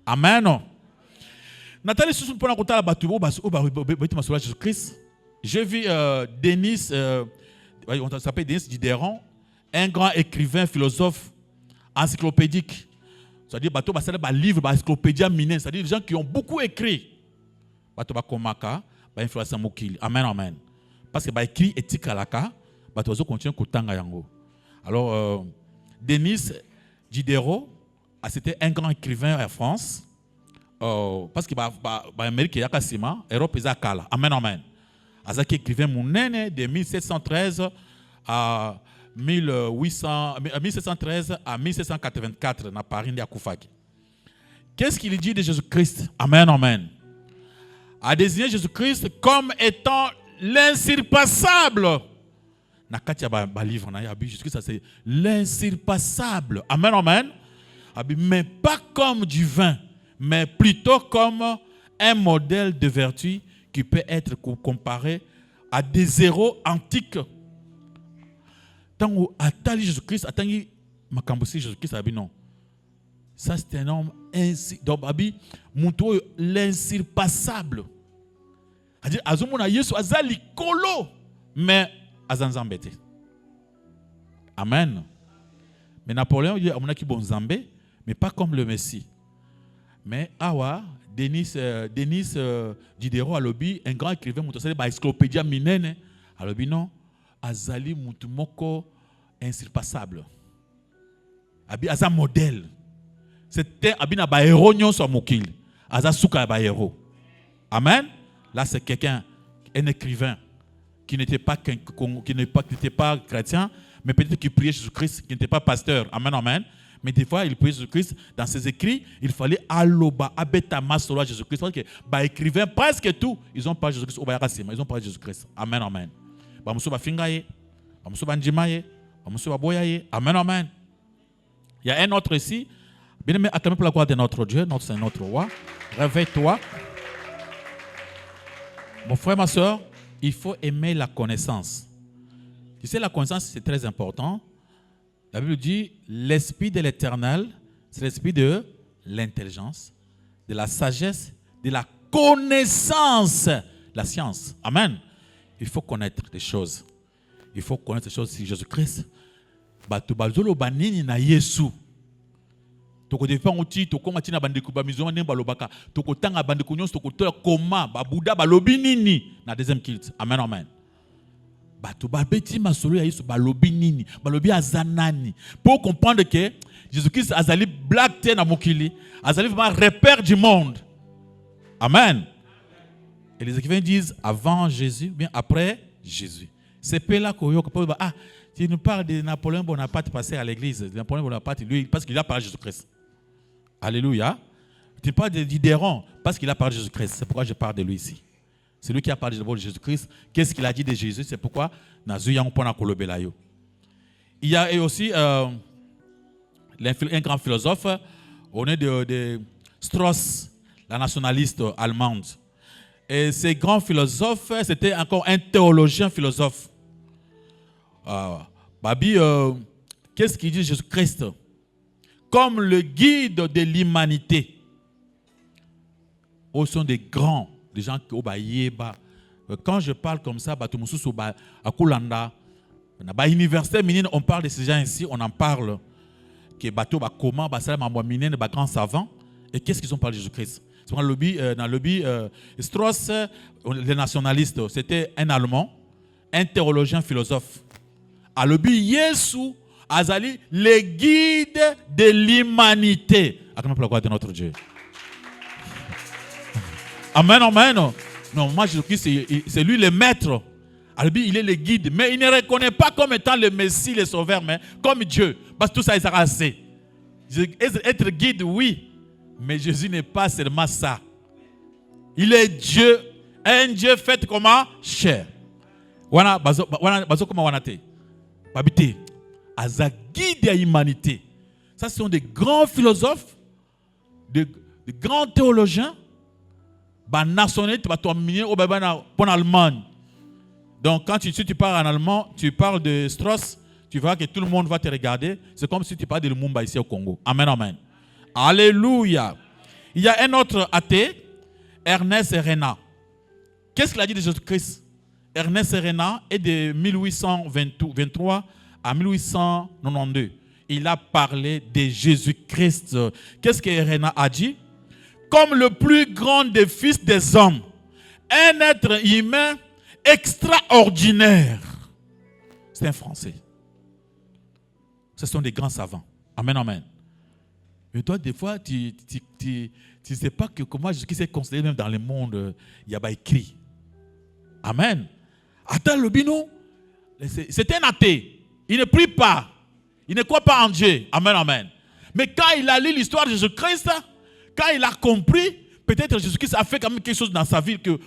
Amen. Nathalie Soussou pour raconter la Batubo, Jésus-Christ. J'ai vu Denis, on s'appelle Denis Diderot, un grand écrivain, philosophe, encyclopédique. C'est-à-dire, bateau ba sala ba livre, ba encyclopédia minée, c'est-à-dire des gens qui ont beaucoup écrit. Bateau ba komaka, ba influence mokili. Amen, amen. Parce que ba écrit éthique alaka, bateau zo continue kotanga yango. Alors, Denis Diderot, c'était un grand écrivain en France. Parce que ba Amérique yakasima, Europe ezakala. Amen, amen. Azaki écrivain monene de 1713 à 1713 à 1784 dans Paris de Akoufaki. Qu'est-ce qu'il dit de Jésus-Christ? Amen, amen. A désigné Jésus-Christ comme étant l'insurpassable. Na katia ba livre na yabi Jésus-Christ c'est l'insurpassable. Amen, amen. Mais pas comme du vin, mais plutôt comme un modèle de vertu qui peut être comparé à des héros antiques. Tant que Atali Jésus-Christ, Atali Makambosi Jésus-Christ, non. Ça c'est un homme l'insurpassable. C'est-à-dire, Azumuna Yesu Azali Kolo, mais Azanzambete. Amen. Mais Napoléon dit Amunaki bon Zambé, mais pas comme le Messie. Mais Awa, Denis Diderot a lobby, un grand écrivain, une encyclopédia minene, a lobby non. Azali mutumoko insurpassable. Abi aza modèle. C'était abina ba héros nyon so mokil. Aza suka ba héros. Amen. Là c'est quelqu'un, un écrivain qui n'était pas chrétien, mais peut-être qui priait Jésus-Christ, qui n'était pas pasteur. Amen, amen. Mais des fois, il priait Jésus-Christ. Dans ses écrits, il fallait aloba abeta masolo Jésus-Christ. Parce que bah écrivains presque tout, ils ont parlé de Jésus-Christ. Ils ont parlé de Jésus-Christ. Amen, amen. Amen, amen. Il y a un autre ici. Bien aimé, acclamez pour la gloire de notre Dieu, c'est notre roi. Réveille-toi. Mon frère, ma soeur, il faut aimer la connaissance. Tu sais, la connaissance, c'est très important. La Bible dit, l'esprit de l'éternel, c'est l'esprit de l'intelligence, de la sagesse, de la connaissance, la science. Amen. Il faut connaître des choses. Il faut connaître des choses sur Jésus-Christ. Batu bazolo banini na Yesu. Toko defa ngoti toko ngati na bandeku ba mizo ne balobaka. Toko tanga bandeku nyonso toko tola koma ba buda balobi nini na deuxième kilt. Amen, amen. Batu ba beti masolo ya Yesu balobi nini, balobi azanani. Pour comprendre que Jésus-Christ azali black te na mokili, azali vraiment repère du monde. Amen. Et les écrivains disent avant Jésus, bien après Jésus. C'est là qu'on ah, tu nous parles de Napoléon Bonaparte passé à l'église. Napoléon Bonaparte, lui, parce qu'il a parlé de Jésus-Christ. Alléluia. Tu parles de Diderot parce qu'il a parlé de Jésus-Christ. C'est pourquoi je parle de lui ici. C'est lui qui a parlé de Jésus-Christ. Qu'est-ce qu'il a dit de Jésus? C'est pourquoi il y a aussi un grand philosophe, on est de Strauss, la nationaliste allemande. Et ce grand philosophe, c'était encore un théologien philosophe. Babi, qu'est-ce qu'il dit Jésus-Christ? Comme le guide de l'humanité. Au sont des grands, des gens qui ont yeba. Quand je parle comme ça, à Kulanda, à l'université minine, on parle de ces gens ici, on en parle. Que bateau ba comment ba salam ba minine ba grand savant. Et qu'est-ce qu'ils ont parlé de Jésus-Christ? Dans le lobby Strauss, le nationaliste, c'était un Allemand, un théologien philosophe. À lobby Yesu, Azali, le guide de l'humanité. Acclamez pour la gloire de notre Dieu. Amen, amen. Non, moi Jésus-Christ, c'est lui le maître. À lobby, il est le guide, mais il ne reconnaît pas comme étant le Messie, le Sauveur, mais comme Dieu. Parce que tout ça, il sera assez. Être guide, oui. Mais Jésus n'est pas seulement ça. Il est Dieu, un Dieu fait comment? Chair. wana bazo comme wana te babité aza guide à l'humanité. Ça, ce sont des grands philosophes, des grands théologiens, nationalistes, pour l'Allemagne. Donc, quand si tu parles en allemand, tu parles de Strauss, tu vois que tout le monde va te regarder. C'est comme si tu parles de Lumumba ici au Congo. Amen, amen. Alléluia. Il y a un autre athée, Ernest Renan. Qu'est-ce qu'il a dit de Jésus-Christ? Ernest Renan est de 1823 à 1892. Il a parlé de Jésus-Christ. Qu'est-ce que Renan a dit? Comme le plus grand des fils des hommes, un être humain extraordinaire. C'est un Français. Ce sont des grands savants. Amen, amen. Mais toi, des fois, tu ne sais pas que comment Jésus-Christ est considéré même dans le monde. Il y a écrit. Amen. Attends, le bino, c'est un athée. Il ne prie pas. Il ne croit pas en Dieu. Amen, amen. Mais quand il a lu l'histoire de Jésus-Christ, quand il a compris, peut-être Jésus-Christ a fait quand même quelque chose dans sa vie que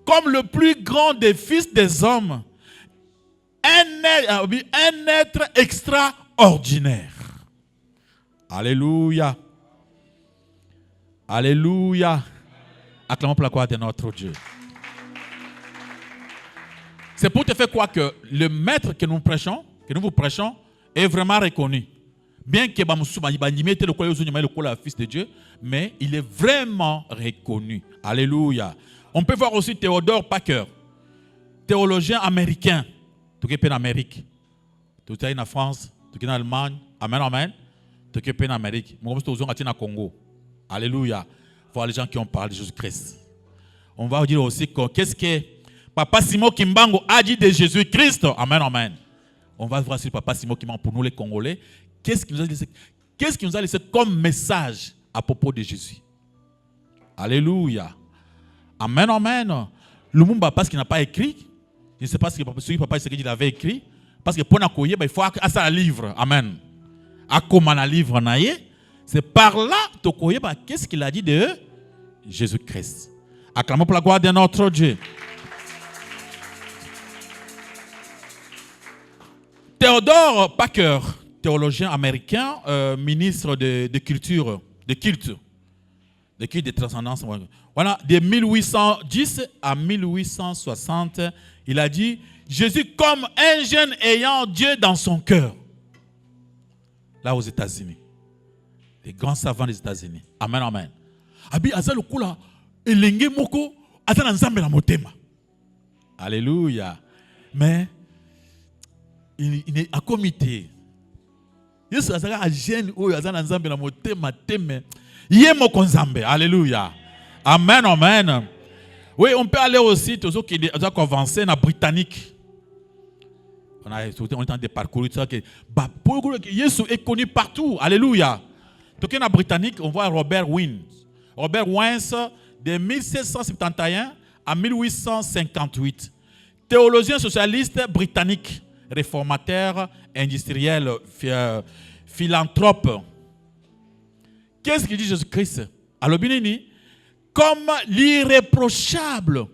comme le plus grand des fils des hommes, un être extraordinaire. Alléluia. Alléluia. Acclamons pour la gloire de notre Dieu. C'est pour te faire croire que le maître que nous vous prêchons, est vraiment reconnu. Bien que le fils de Dieu, mais il est vraiment reconnu. Alléluia. On peut voir aussi Théodore Parker, théologien américain. Tout est en Amérique. Tout est en France, tout est en Allemagne. Amen, amen. Tout est en Amérique. Moi, je suis au Congo. Alléluia. Voir les gens qui ont parlé de Jésus-Christ. On va dire aussi qu'est-ce que Papa Simon Kimbango a dit de Jésus-Christ. Amen, amen. On va voir si Papa Simon Kimbango, pour nous les Congolais, qu'est-ce qu'il nous a laissé comme message à propos de Jésus. Alléluia. Amen, amen. Lumumba, parce qu'il n'a pas écrit, je ne sais pas si Papa il avait écrit, parce que pour nous il faut un livre. Amen. À comment un livre c'est par là que qu'est-ce qu'il a dit de Jésus-Christ. Acclamons pour la gloire de notre Dieu. Théodore Parker, théologien américain, ministre de culture, de culte de transcendance. Voilà, de 1810 à 1860, il a dit Jésus comme un jeune ayant Dieu dans son cœur. Là aux États-Unis. Les grands savants des États-Unis. Amen, amen. Abi azal kula elenge moko azana nzambe na motema. Alléluia. Mais il est à comité. Yesu azaka a jeune oyo azana nzambe na motema teme. Yemo konzambe. Alléluia. Amen, amen. Oui, on peut aller aussi tous ceux qui ont avancé dans britannique. On est en train de parcourir ça que Yesu est connu partout. Alléluia. Donc en britannique, on voit Robert Wines. Robert Wines de 1771 à 1858. Théologien socialiste britannique, réformateur, industriel, philanthrope. Qu'est-ce qu'il dit Jésus-Christ? Alors, comme l'irréprochable,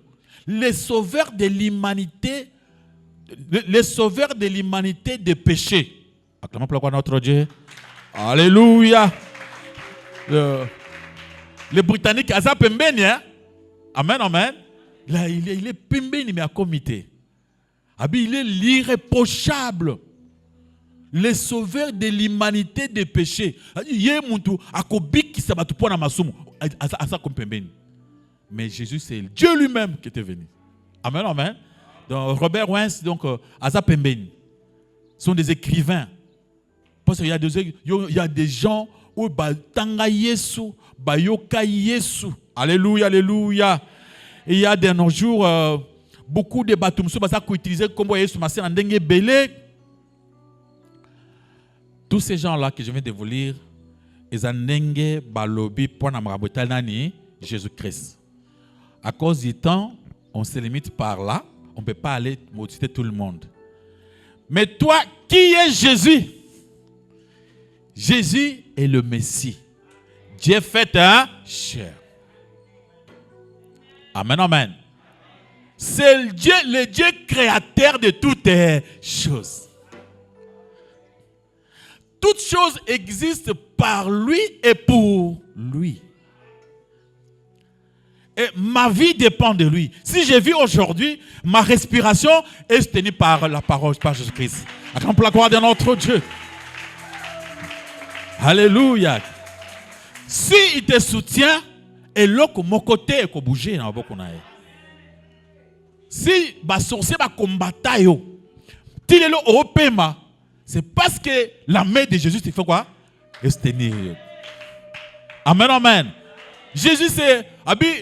les sauveurs de l'humanité, des péchés. Acclamons pour notre Dieu. Alléluia. Les Britanniques, Aza Pembeni, hein? Amen, amen. Là, il est Pembeni, mais à comité. Il est l'irréprochable. Les sauveurs de l'humanité des péchés. Mais Jésus, c'est Dieu lui-même qui était venu. Amen, amen. Donc, Robert Wines, donc, Aza Pembeni, sont des écrivains. Parce qu'il y a des gens où Tanga Yesu, Bayoka Yesu. Alléluia, alléluia. Et il y a de nos jours beaucoup de bateaux qui utilisent comme Yesu Masé en dengue belé. Tous ces gens-là que je viens de vous lire, ils ont dengue balobi pour nani Jésus-Christ. À cause du temps, on se limite par là. On ne peut pas aller motiver tout le monde. Mais toi, qui est Jésus? Jésus est le Messie. Dieu fait un chair. Amen, amen. C'est le Dieu créateur de toutes choses. Toutes choses existent par lui et pour lui. Et ma vie dépend de lui. Si je vis aujourd'hui, ma respiration est soutenue par la parole, par Jésus-Christ. Acclamons la gloire de notre Dieu. Alléluia. Si il te soutient, et l'autre mon côté est bougé dans beaucoup na. Si ba sorcier ba combattre yo, ti le opema, c'est parce que la main de Jésus te fait quoi? Est. Amen, amen. Jésus c'est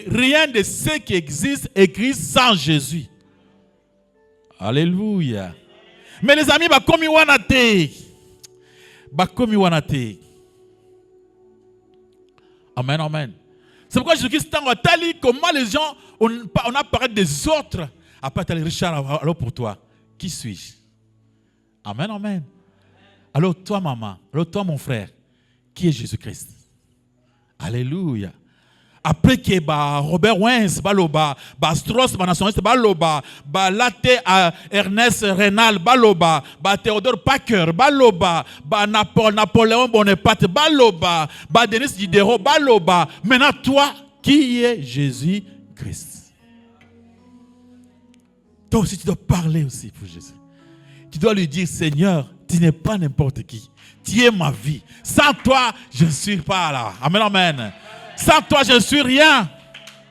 rien de ce qui existe existe sans Jésus. Alléluia. Mais les amis, ba komi wanate. Ba komi wanate. Amen, amen. C'est pourquoi Jésus-Christ a dit comment les gens, on a parlé des autres. Après, tu as Richard, alors pour toi, qui suis-je? Amen, amen. Alors toi, maman, alors toi, mon frère, qui est Jésus-Christ? Alléluia. Après que Robert Wens, Baloba, Strauss, nationaliste, Baloba, Latte Ernest Renal, Baloba, Théodore Packer, Baloba, Napoléon Bonaparte, Baloba, Denis Diderot, Baloba. Maintenant, toi, qui est Jésus-Christ? Toi aussi, tu dois parler aussi pour Jésus. Tu dois lui dire, Seigneur, tu n'es pas n'importe qui. Tu es ma vie. Sans toi, je ne suis pas là. Amen, amen. Sans toi, je ne suis rien.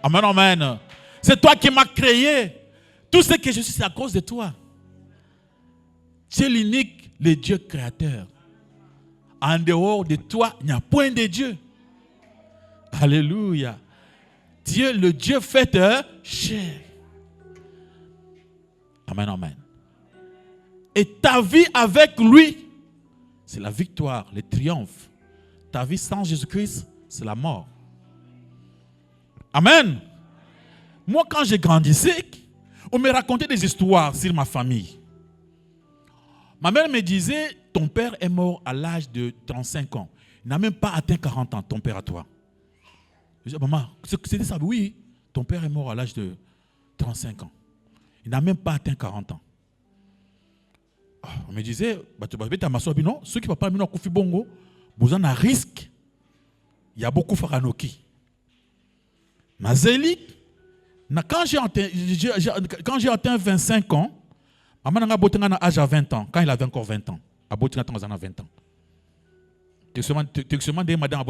Amen, amen. C'est toi qui m'as créé. Tout ce que je suis, c'est à cause de toi. Tu es l'unique, le Dieu créateur. En dehors de toi, il n'y a point de Dieu. Alléluia. Dieu, le Dieu fait chair. Amen, amen. Et ta vie avec lui, c'est la victoire, le triomphe. Ta vie sans Jésus-Christ, c'est la mort. Amen. Moi, quand j'ai grandissé, on me racontait des histoires sur ma famille. Ma mère me disait, ton père est mort à l'âge de 35 ans. Il n'a même pas atteint 40 ans, ton père à toi. Je dis, maman, c'était ça? Oui, ton père est mort à l'âge de 35 ans. Il n'a même pas atteint 40 ans. On me disait, non, ceux qui ne peuvent pas venir au Bongo, vous en avez un risque. Il y a beaucoup de faranoki. Nazeli, quand j'ai atteint 25 ans, maman n'a pas un âge à 20 ans, quand il avait encore 20 ans. À 20 ans. Tu seulement dit, madame,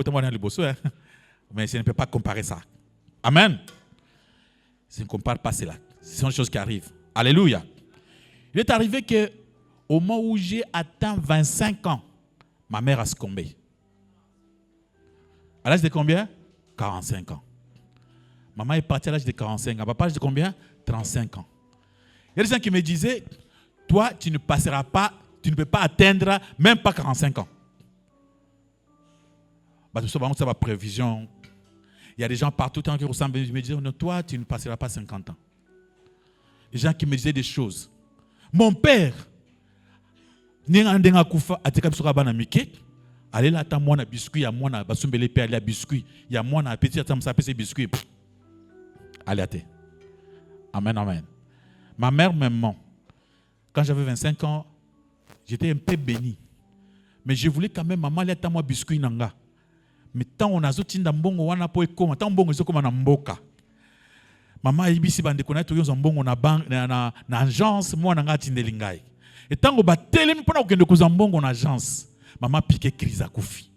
mais je ne peux pas comparer ça. Amen. Je ne compare pas cela. Ce sont des choses qui arrivent. Alléluia. Il est arrivé que au moment où j'ai atteint 25 ans, ma mère a succombé. À l'âge de combien? 45 ans. Maman est partie à l'âge de 45 ans. Papa, à l'âge de combien? 35 ans. Il y a des gens qui me disaient, toi, tu ne passeras pas, tu ne peux pas atteindre même pas 45 ans. C'est ma prévision. Il y a des gens partout qui ressemblent, me disaient, non, toi, tu ne passeras pas 50 ans. Les gens qui me disaient des choses. Mon père, allez là, t'as moi biscuit, il y a moi basumbele pe aller biscuit, il y a moi petit attends ça petit biscuit. Allez à te. Amen, amen. Ma mère m'aimait. Quand j'avais 25 ans, j'étais un peu béni. Mais je voulais quand même maman allez à moi biscuit nanga. Mais tant on a zoti ndambongo wana po ekoma, tant bongo ezokoma na mboka. Maman ibisi bande connaître yo zambongo na banque na agence moi nanga tindelingai. Et tant que batelemi pona okende kozambongo na agence, maman piqué crise à kufi.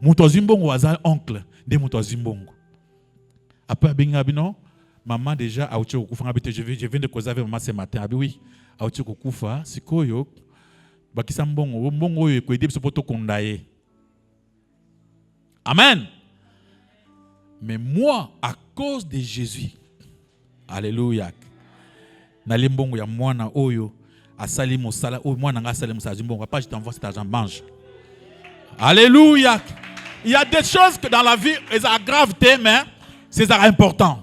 Muto zimbongo waza oncle de muto zimbongo. Après benga bino, maman déjà a uti okufa ngabite je viens de causer avec maman ce matin. Abi oui, a uti okufa sikoyo bakisa mbongo, mbongo yo ko aider biso poto kondaye. Amen. Mais moi à cause de Jésus. Alléluia. Na limbongo ya mwana oyo asali mosala o mwana nga asali mosala zimbongo papa je t'envoie cet argent mange. Alléluia. Il y a des choses que dans la vie elles ont gravité mais c'est important.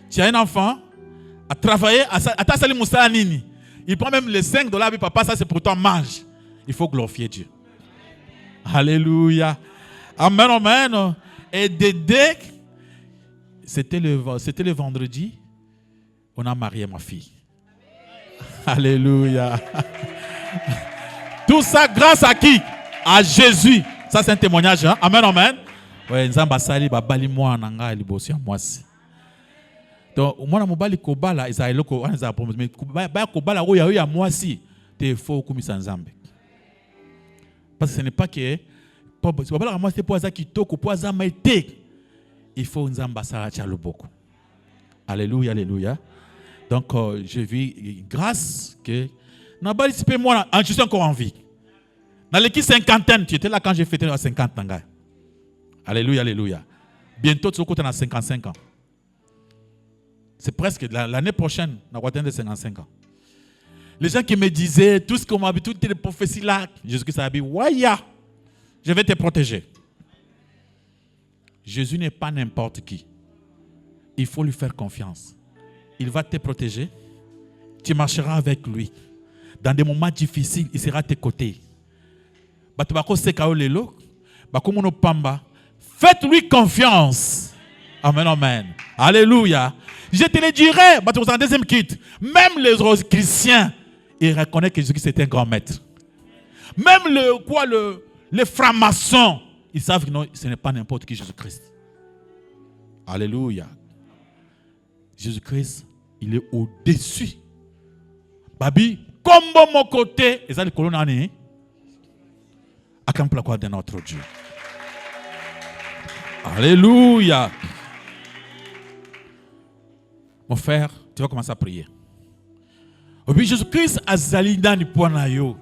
Tu as un enfant à travailler à ta sali mosala nini. Il prend même les $5 papa ça c'est pour toi mange. Il faut glorifier Dieu. Alléluia. Amen amen. Et Dédé c'était le vendredi. on a marié ma fille. Alléluia. Tout ça grâce à qui? À Jésus. Ça c'est un témoignage. Hein? Amen, amen. Ouais, nzamba sali babali moi nanga libosi moi si. Donc moi mobali kobala ezali ko anza problème mais ba kobala oya oya moi si te faux kumisa nzambe. Parce que ce n'est pas que babala moi c'est pour ça kitoko pour ça maite. Il faut nzamba sala cha loboko. Alléluia, alléluia. Donc je vis grâce que nabali sipe moi je suis encore en vie. Dans l'équipe cinquantaine, tu étais là quand j'ai fêté à 50 ans. Alléluia, alléluia. Bientôt, tu as 55 ans. C'est presque l'année prochaine, on va atteindre 55 ans. Les gens qui me disaient, tout ce qu'on m'a dit, toutes les prophéties là, Jésus-Christ a dit, Waya, je vais te protéger. Jésus n'est pas n'importe qui. Il faut lui faire confiance. Il va te protéger. Tu marcheras avec lui. Dans des moments difficiles, il sera à tes côtés. Faites-lui confiance. Amen, amen. Alléluia. Je te le dirai, en deuxième kit, même les chrétiens, ils reconnaissent que Jésus-Christ est un grand maître. Même les francs-maçons, ils savent que non, ce n'est pas n'importe qui Jésus-Christ. Alléluia. Jésus-Christ, il est au-dessus. Babi, comme mon côté, et ça les colonnes année. Acclame la gloire de notre Dieu. Alléluia. Mon frère, tu vas commencer à prier. Oui, Jésus-Christ a zalida ni poana yo.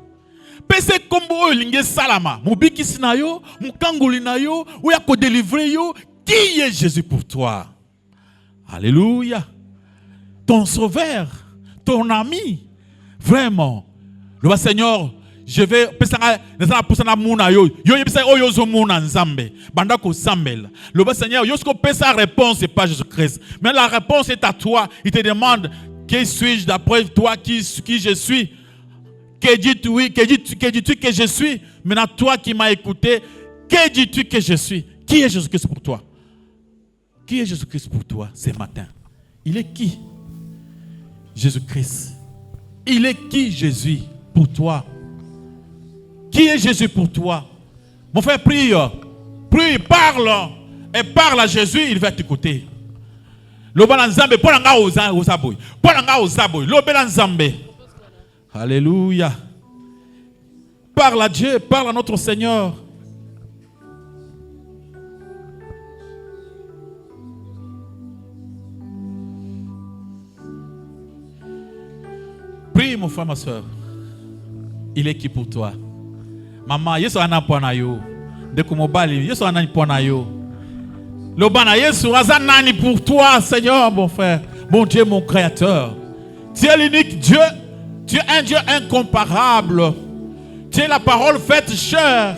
Pese kombo linge salama. Mobiki sinayo, mukangoli na yo, ou ya ko délivrer yo. Qui est Jésus pour toi? Alléluia. Ton sauveur, ton ami. Vraiment. Le Seigneur, je vais le Seigneur, sa réponse n'est pas Jésus-Christ. Mais la réponse est à toi. Il te demande, qui suis-je d'après toi, qui je suis? Que dis-tu que je suis? Maintenant, toi qui m'as écouté, que dis-tu que je suis? Qui est Jésus-Christ pour toi? Qui est Jésus-Christ pour toi ce matin? Il est qui? Jésus-Christ. Il est qui Jésus pour toi? Qui est Jésus pour toi? Mon frère, prie, prie, parle, et parle à Jésus, il va t'écouter. Alléluia. Parle à Dieu, parle à notre Seigneur. Prie, mon frère, ma soeur. Il est qui pour toi? Maman, Yesu ana pona yo. Ndeko mobali, Yesu ana pona yo. Lobana Yesu azanani pour toi, Seigneur, mon frère, mon Dieu, mon créateur. Tu es l'unique Dieu. Tu es un Dieu incomparable. Tu es la parole faite chair.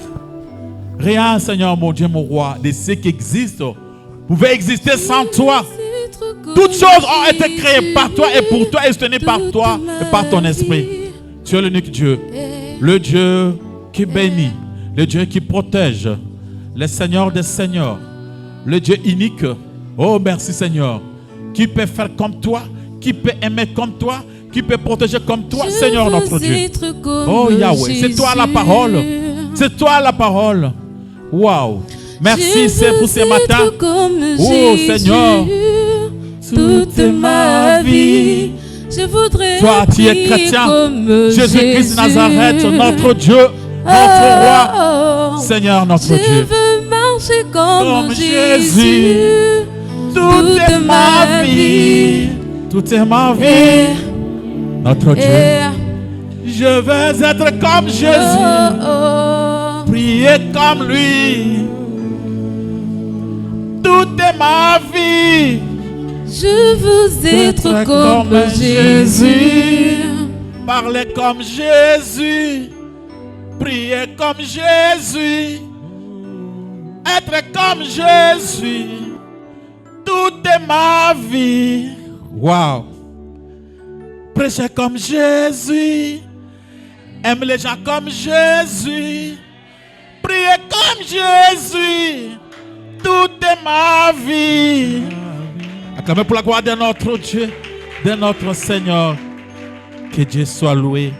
Rien, Seigneur, mon Dieu, mon roi, de ce qui existe pouvait exister sans toi. Toutes choses ont été créées par toi et pour toi et soutenues par toi et par ton esprit. Tu es l'unique Dieu. Le Dieu qui bénit, le Dieu qui protège, le Seigneur des Seigneurs, le Dieu unique. Oh, merci Seigneur. Qui peut faire comme toi, qui peut aimer comme toi, qui peut protéger comme toi, Seigneur notre Dieu. Oh Yahweh, c'est toi la parole. C'est toi la parole. Waouh. Merci c'est pour ce matin. Oh Seigneur, toute ma vie, je voudrais toi tu es chrétien. Jésus-Christ Nazareth, notre Dieu. Notre roi, Seigneur, notre Dieu. Je veux marcher comme Jésus. Toute ma vie, toute ma vie, notre Dieu. Je veux être comme Jésus, prier comme lui. Toute ma vie, je veux être comme Jésus. Parler comme Jésus. Prier comme Jésus, être comme Jésus, toute ma vie. Wow. Prêcher comme Jésus, aimer les gens comme Jésus, prier comme Jésus, toute ma vie. Acclamez pour la gloire de notre Dieu. de notre Seigneur. Que Dieu soit loué,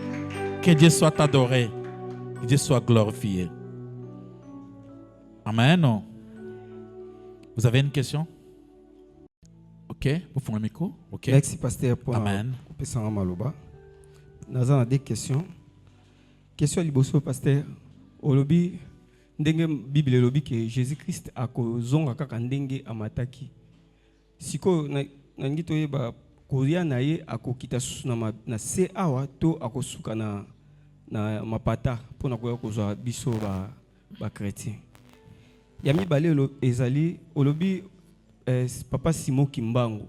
que Dieu soit adoré, que Dieu soit glorifié. Amen. Vous avez une question? Ok, vous faites un micro? Ok. Merci, pasteur, pour Amen. le maloba. Nous avons des questions. Question liboso, pasteur. Au lobby, ndenge Bible lobby que Jésus-Christ a kozonga kaka ndenge amataki. Siko na ngito yeba koria na ye akokita na se awa to akosuka na mapata pona koya kozwa biso ba chrétien. Yami balé ezali olobi papa Simon Kimbangu.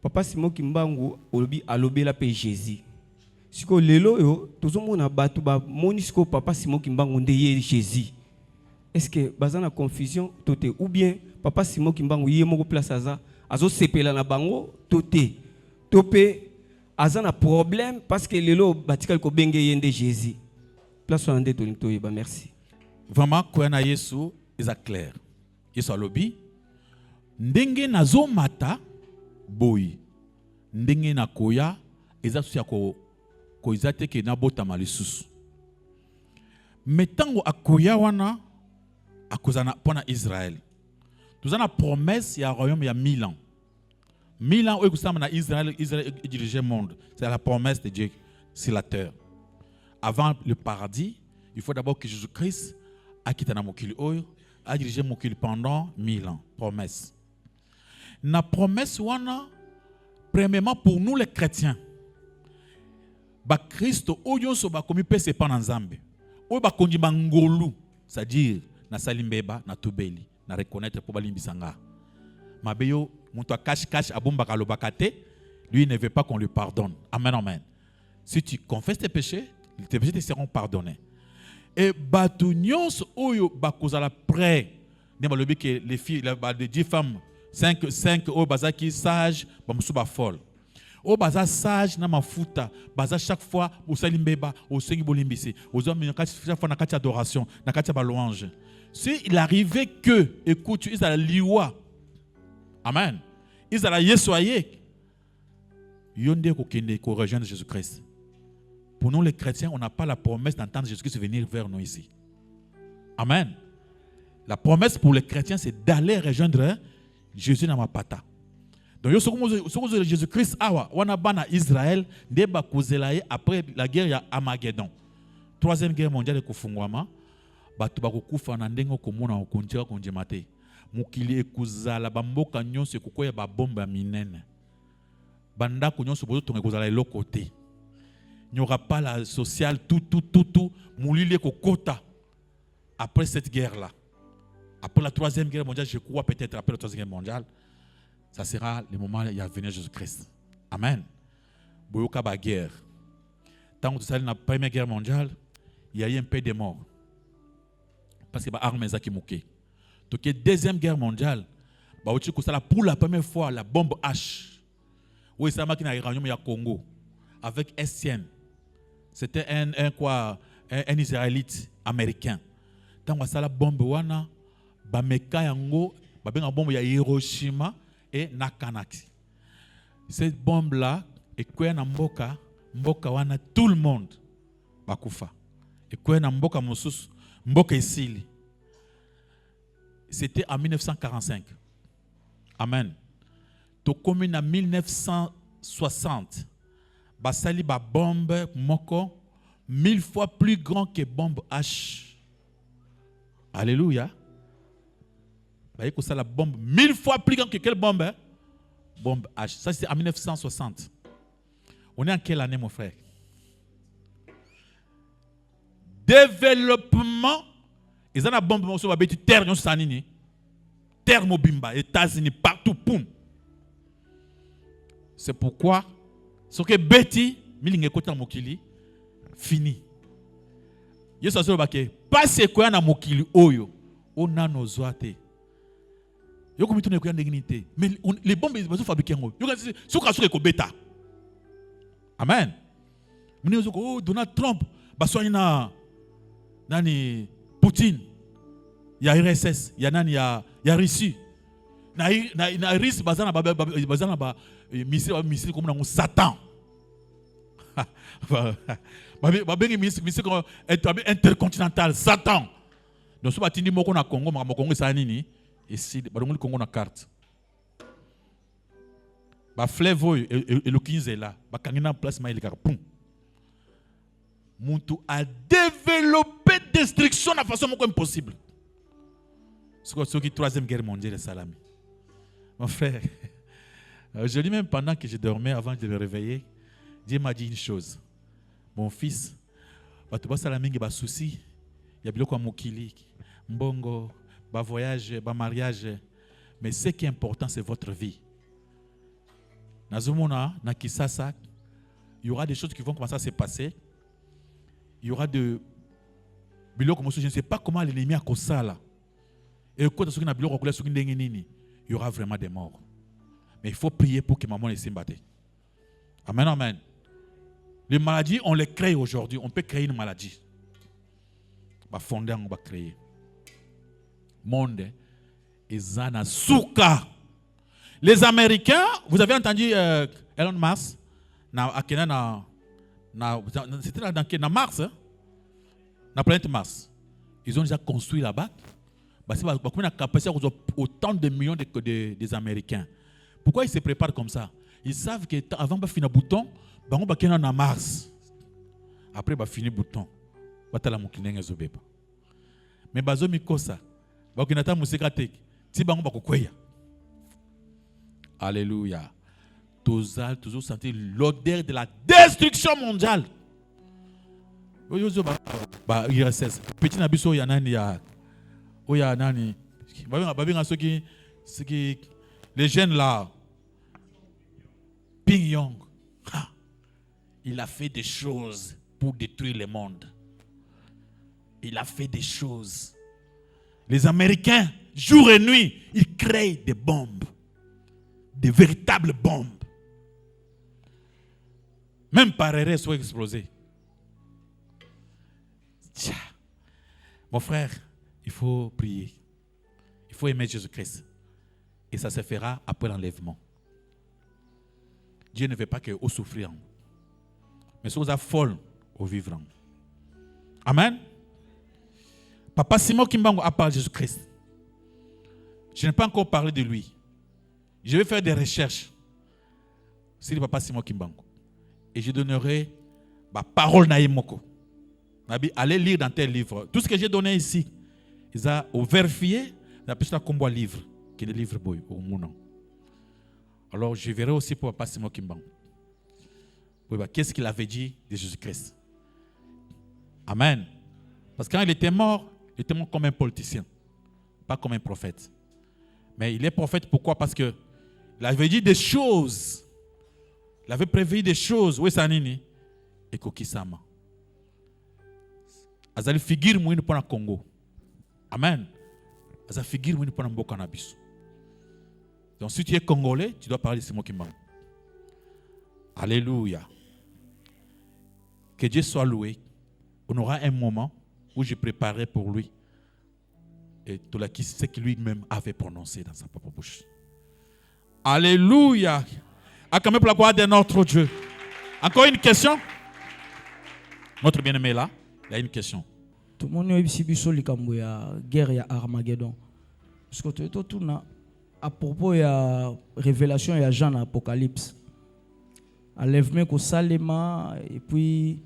Papa Simon Kimbangu olobi alobela pe Jésus. Siko lelo yo tozomona batu ba monisiko papa Simon Kimbangu ndeye Jésus. Est-ce que bazana confusion toté ou bien papa Simon Kimbangu yé moko place aza azo sepela na bango toté topé azana problème parce que lelo batikal ko benge yende Jésus. Place on ndé to yeba merci. Vraiment quoi na Yesu est clair. Yesu alobi ndenge nazo mata boy ndenge na koya eza susi ko izate ke na botama lisusu. Metango akoya wana akozana pona Israël. Tuzana promesse ya royaume ya 1000 ans. 1000 ans où kusama na Israël dirigeait le monde. C'est la promesse de Dieu sur la terre. Avant le paradis, il faut d'abord que Jésus-Christ a quitté na mokili oyo, a dirigé mokili pendant 1000 ans. Promesse. Na promesse wana premièrement pour nous les chrétiens. Ba Christo oyo so ba komi pese pa na Nzambe. Oyo ba konji ngolu, c'est-à-dire na salimbeba na tubeli, na reconnaître pour balimbisanga. Mabeyo muto cache abomba kalobakate, lui ne veut pas qu'on lui pardonne. Amen amen. Si tu confesses tes péchés te seront pardonnés. Et batu nyonso oyo ba kozala prêt. Ne malobi que les filles les 10 femmes 5 oyo bazaki sage ba musuba folle. O baza sage na mafuta baza chaque fois au salimbeba au sengi bolimbisi aux hommes chaque fois na kati adoration na kati ba louange. Si il arrivait que écoute ils à liwa amen ils à la yesoyer yonde ko kende ko rejoindre Jésus-Christ. Pour nous les chrétiens on n'a pas la promesse d'entendre Jésus-Christ venir vers nous ici. Amen. La promesse pour les chrétiens c'est d'aller rejoindre Jésus na mapata. Donc, Jésus-Christ, wana bana Israël, deba kozelaye après la guerre ya Armageddon. Troisième guerre mondiale kufungwama, batu bakukufa na ndengo komona okonjeka konjemate. Mukili ekuzala bamboka nyonso ekokoya ba bomba minene. Banda ko nyonso bozo tonga kozala eloko te. Il n'y aura pas la sociale tout mulile kokota après cette guerre là. Après la troisième guerre mondiale, je crois peut-être après la troisième guerre mondiale. Ça sera le moment où il va venir Jésus-Christ. Amen. Boyoka ba guerre. Tant que tu dans la première guerre mondiale, il y a eu un peu de morts. Parce que les armes qui mouké. Donc la deuxième guerre mondiale, pour la première fois la bombe H. Oui, ça m'a qui na iranium ya Congo avec Estienne. C'était un Israélite américain. Tant que ça la bombe wana ba meka yango ba benga bombe ya Hiroshima et Nakanaki. Cette bombe-là, et quoi na mboka wana tout le monde bakufa. Et quoi na mboka mosusu, mboka isili. C'était en 1945. Amen. To comme en 1960, basali ba bombe moko 1000 fois plus grand que bombe H. Alléluia. La bombe 1000 fois plus grande que quelle bombe? Hein? Bombe H. Ça, c'est en 1960. On est en quelle année, mon frère? Développement. Ils ont la bombe sur la terre, terre mobimba, États-Unis, partout, poum. C'est pourquoi, ce que Betty, milinge kota mokili, fini. Yesu azoba ke, pas ce qu'on a na mokili oyo, on a nos oates. Yo comme tourner dignité mais les bombes ils sont fabriquées ngo yo kasi soka soka ko beta amen muni zo ko Donald Trump baswani na nani Poutine ya RSS ya nani ya Russie na risque bazana ba missile comme na Satan. Ba bengi missile comme intercontinental Satan. Donc so batindi moko na Congo, ma Congo sa nini ici ba ngoli Congo na carte. Ba fleuve et le 15 est là, ba kangina place ma il pum. Muntu a développé destruction de façon impossible. C'est la troisième guerre mondiale, Salami. Mon frère, je dis même pendant que je dormais, avant de me réveiller, Dieu m'a dit une chose. Mon fils, tu vas Salami, il y a des soucis, il y a des mokili, mbongo, des voyages, des mariages. Mais ce qui est important, c'est votre vie. Dans ce moment-là, il y aura des choses qui vont commencer à se passer. Il y aura de je ne sais pas comment l'ennemi a causé ça là. Et quand il y aura vraiment des morts. Mais il faut prier pour que maman ne s'y batte. Amen, amen. Les maladies, on les crée aujourd'hui. On peut créer une maladie. On va fonder, on va créer. Monde et Zana Souka. Les Américains, vous avez entendu Elon Musk c'était dans Mars, hein? Dans la planète Mars. Ils ont déjà construit là-bas. Ils ont la capacité autant de millions des Américains. Pourquoi ils se préparent comme ça? Ils savent qu'avant de finir le bouton, ils vont aller dans Mars. Après, ils vont finir le bouton. Ils vont aller dans le bouton. Mais ils vont faire ça. Ils vont aller dans le bouton. Alléluia. Toujours sentir l'odeur de la destruction mondiale. IRSS. Petit nabiso ya nani ya. Oya nani. Les jeunes là. Ping Yong. Il a fait des choses pour détruire le monde. Il a fait des choses. Les Américains, jour et nuit, ils créent des bombes. Des véritables bombes. Même par erreur, soit explosé. Tiens. Mon frère, il faut prier. Il faut aimer Jésus-Christ. Et ça se fera après l'enlèvement. Dieu ne veut pas que vous souffriez. Mais si vous êtes folle, vous vivrez. Amen. Papa Simon Kimbangu a parlé de Jésus-Christ. Je n'ai pas encore parlé de lui. Je vais faire des recherches sur le Papa Simon Kimbangu. Et je donnerai ma parole naïmoko. Allez lire dans tel livre. Tout ce que j'ai donné ici, ils ont vérifié. Ils ont appelé comme un livre, qui est le livre boy au monde. Alors je verrai aussi pour Papa Simon Kimbangu. Qu'est-ce qu'il avait dit de Jésus-Christ? Amen. Parce que quand il était mort comme un politicien, pas comme un prophète. Mais il est prophète pourquoi? Parce qu'il avait dit des choses. Il avait prévu des choses. Où est Sanini? Et Kokisama. Azali figure mouine pour le Congo. Amen. Azali figure mouine pour le Bokanabis. Donc si tu es congolais, tu dois parler de Simon Kimbangu. Alléluia. Que Dieu soit loué. On aura un moment où je préparerai pour lui. Et tout ce que lui-même avait prononcé dans sa propre bouche. Alléluia. Acclamez pour la gloire de notre Dieu. Encore une question? Notre bien-aimé là, il y a une question. Tout le monde a vu la guerre et Armageddon. Parce que tout à propos de la révélation de Jean dans l'Apocalypse. Enlèvement au Salema et puis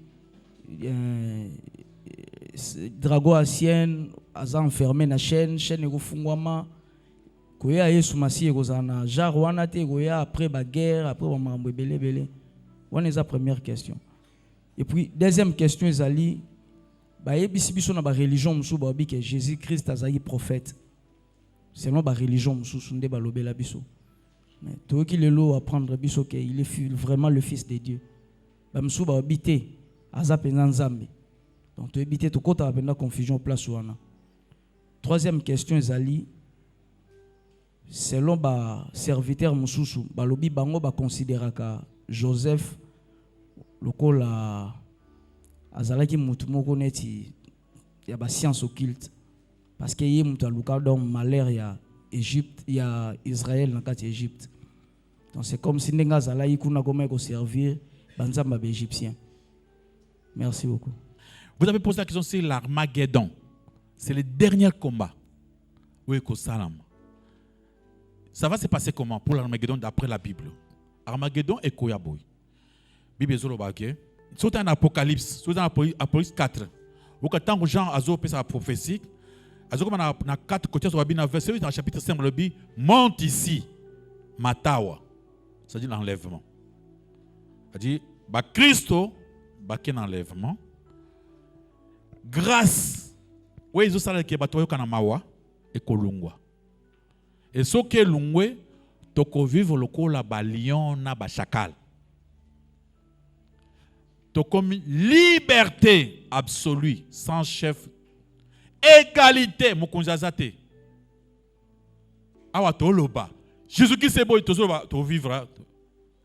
dragon ancien a enfermé na chaîne et refungwama. Koya Yesu Masiye kozana jar wana te koya après la guerre après mambo belé. Wana est la première question. Et puis deuxième question ezali ba yebisi biso na ba religion musu ba bi que Jésus-Christ azali prophète. Selon ba religion musu nde ba lobela biso. Mais tout qui lelo apprendre biso que il est vraiment le fils de Dieu. Ba musu ba habiter azapenza nzambe. Donc tu habiter to kota apenda confusion place wana. Troisième question ezali selon ba serviteur mususu ba lobi bango ba considéraka Joseph lokola azalaki mutu moko neti ya ba science occulte parce que yé mutu aluka donc malheur Égypte, il y a Israël dans le Égypte. Donc c'est comme si Nenga Zalaï kuna comment servir banzamba égyptien. Merci beaucoup. Vous avez posé la question sur l'Armageddon. C'est le dernier combat. Oui, Salam. Ça va se passer comment pour l'Armageddon d'après la Bible? Armageddon et Koyaboy. Bible est zolobake. C'est un Apocalypse, c'est un Apocalypse 4. Vous quand Jean a fait sa prophétie, a na 4 côtés sur la verset dans le chapitre 5 le dit monte ici matawa. Ça dit l'enlèvement. Ça dit ba Christo ba ken enlèvement. Grâce. Oui, ils ont ça qui batoyo kana mawa et kolungwa. Et ce que lungwe toko vivre le kola ba lion na ba chacal. Toko liberté absolue sans chef. Égalité mokonjazate. Awa toloba. Jésus-Christ c'est beau to vivre.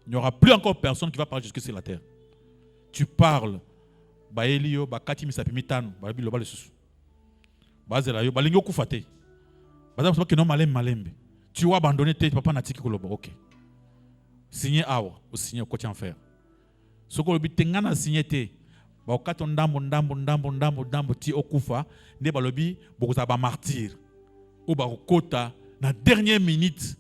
Il n'y aura plus encore personne qui va parler jusque sur la terre. Tu parles ba elio ba kati misapi mitano ba biloba le susu. Bazela yo ba lingo kufate. Bazela so ke no malembe. Tu vas abandonner tes papa natiki koloba. OK. Signer awa ou signer ko tian faire. Soko lobi tengana signer te. Ba okato ndambo ti okufa nde ba lobi bokoza ba martyr. Ou ba kota na dernière minute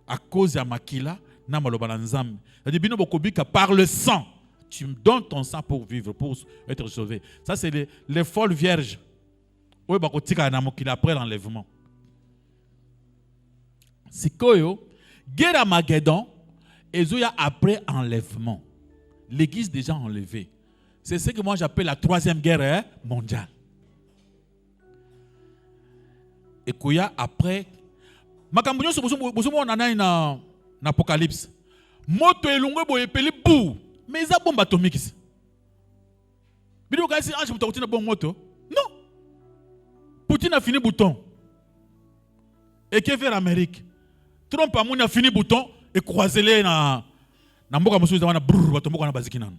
à cause ya makila na maloba na nzambe. C'est-à-dire bino bokobika par le sang. Tu me donnes ton sang pour vivre, pour être sauvé. Ça, c'est les folles vierges. Oui, après l'enlèvement. C'est quoi? Guerre Armageddon, et après enlèvement. L'église déjà enlevée. C'est ce que moi j'appelle la 3e guerre mondiale. Et Koya après. Makambunyo on en a dans l'Apocalypse. Moto elongwe boye peli bou. Mais ça bombe atomique. Bido kasi ange muta kutina bombe moto. Non. Poutine a fini bouton. Et que fait l'Amérique? Trump a fini bouton et croisé les na mboka musu za wana brrr batomboka na baziki nan.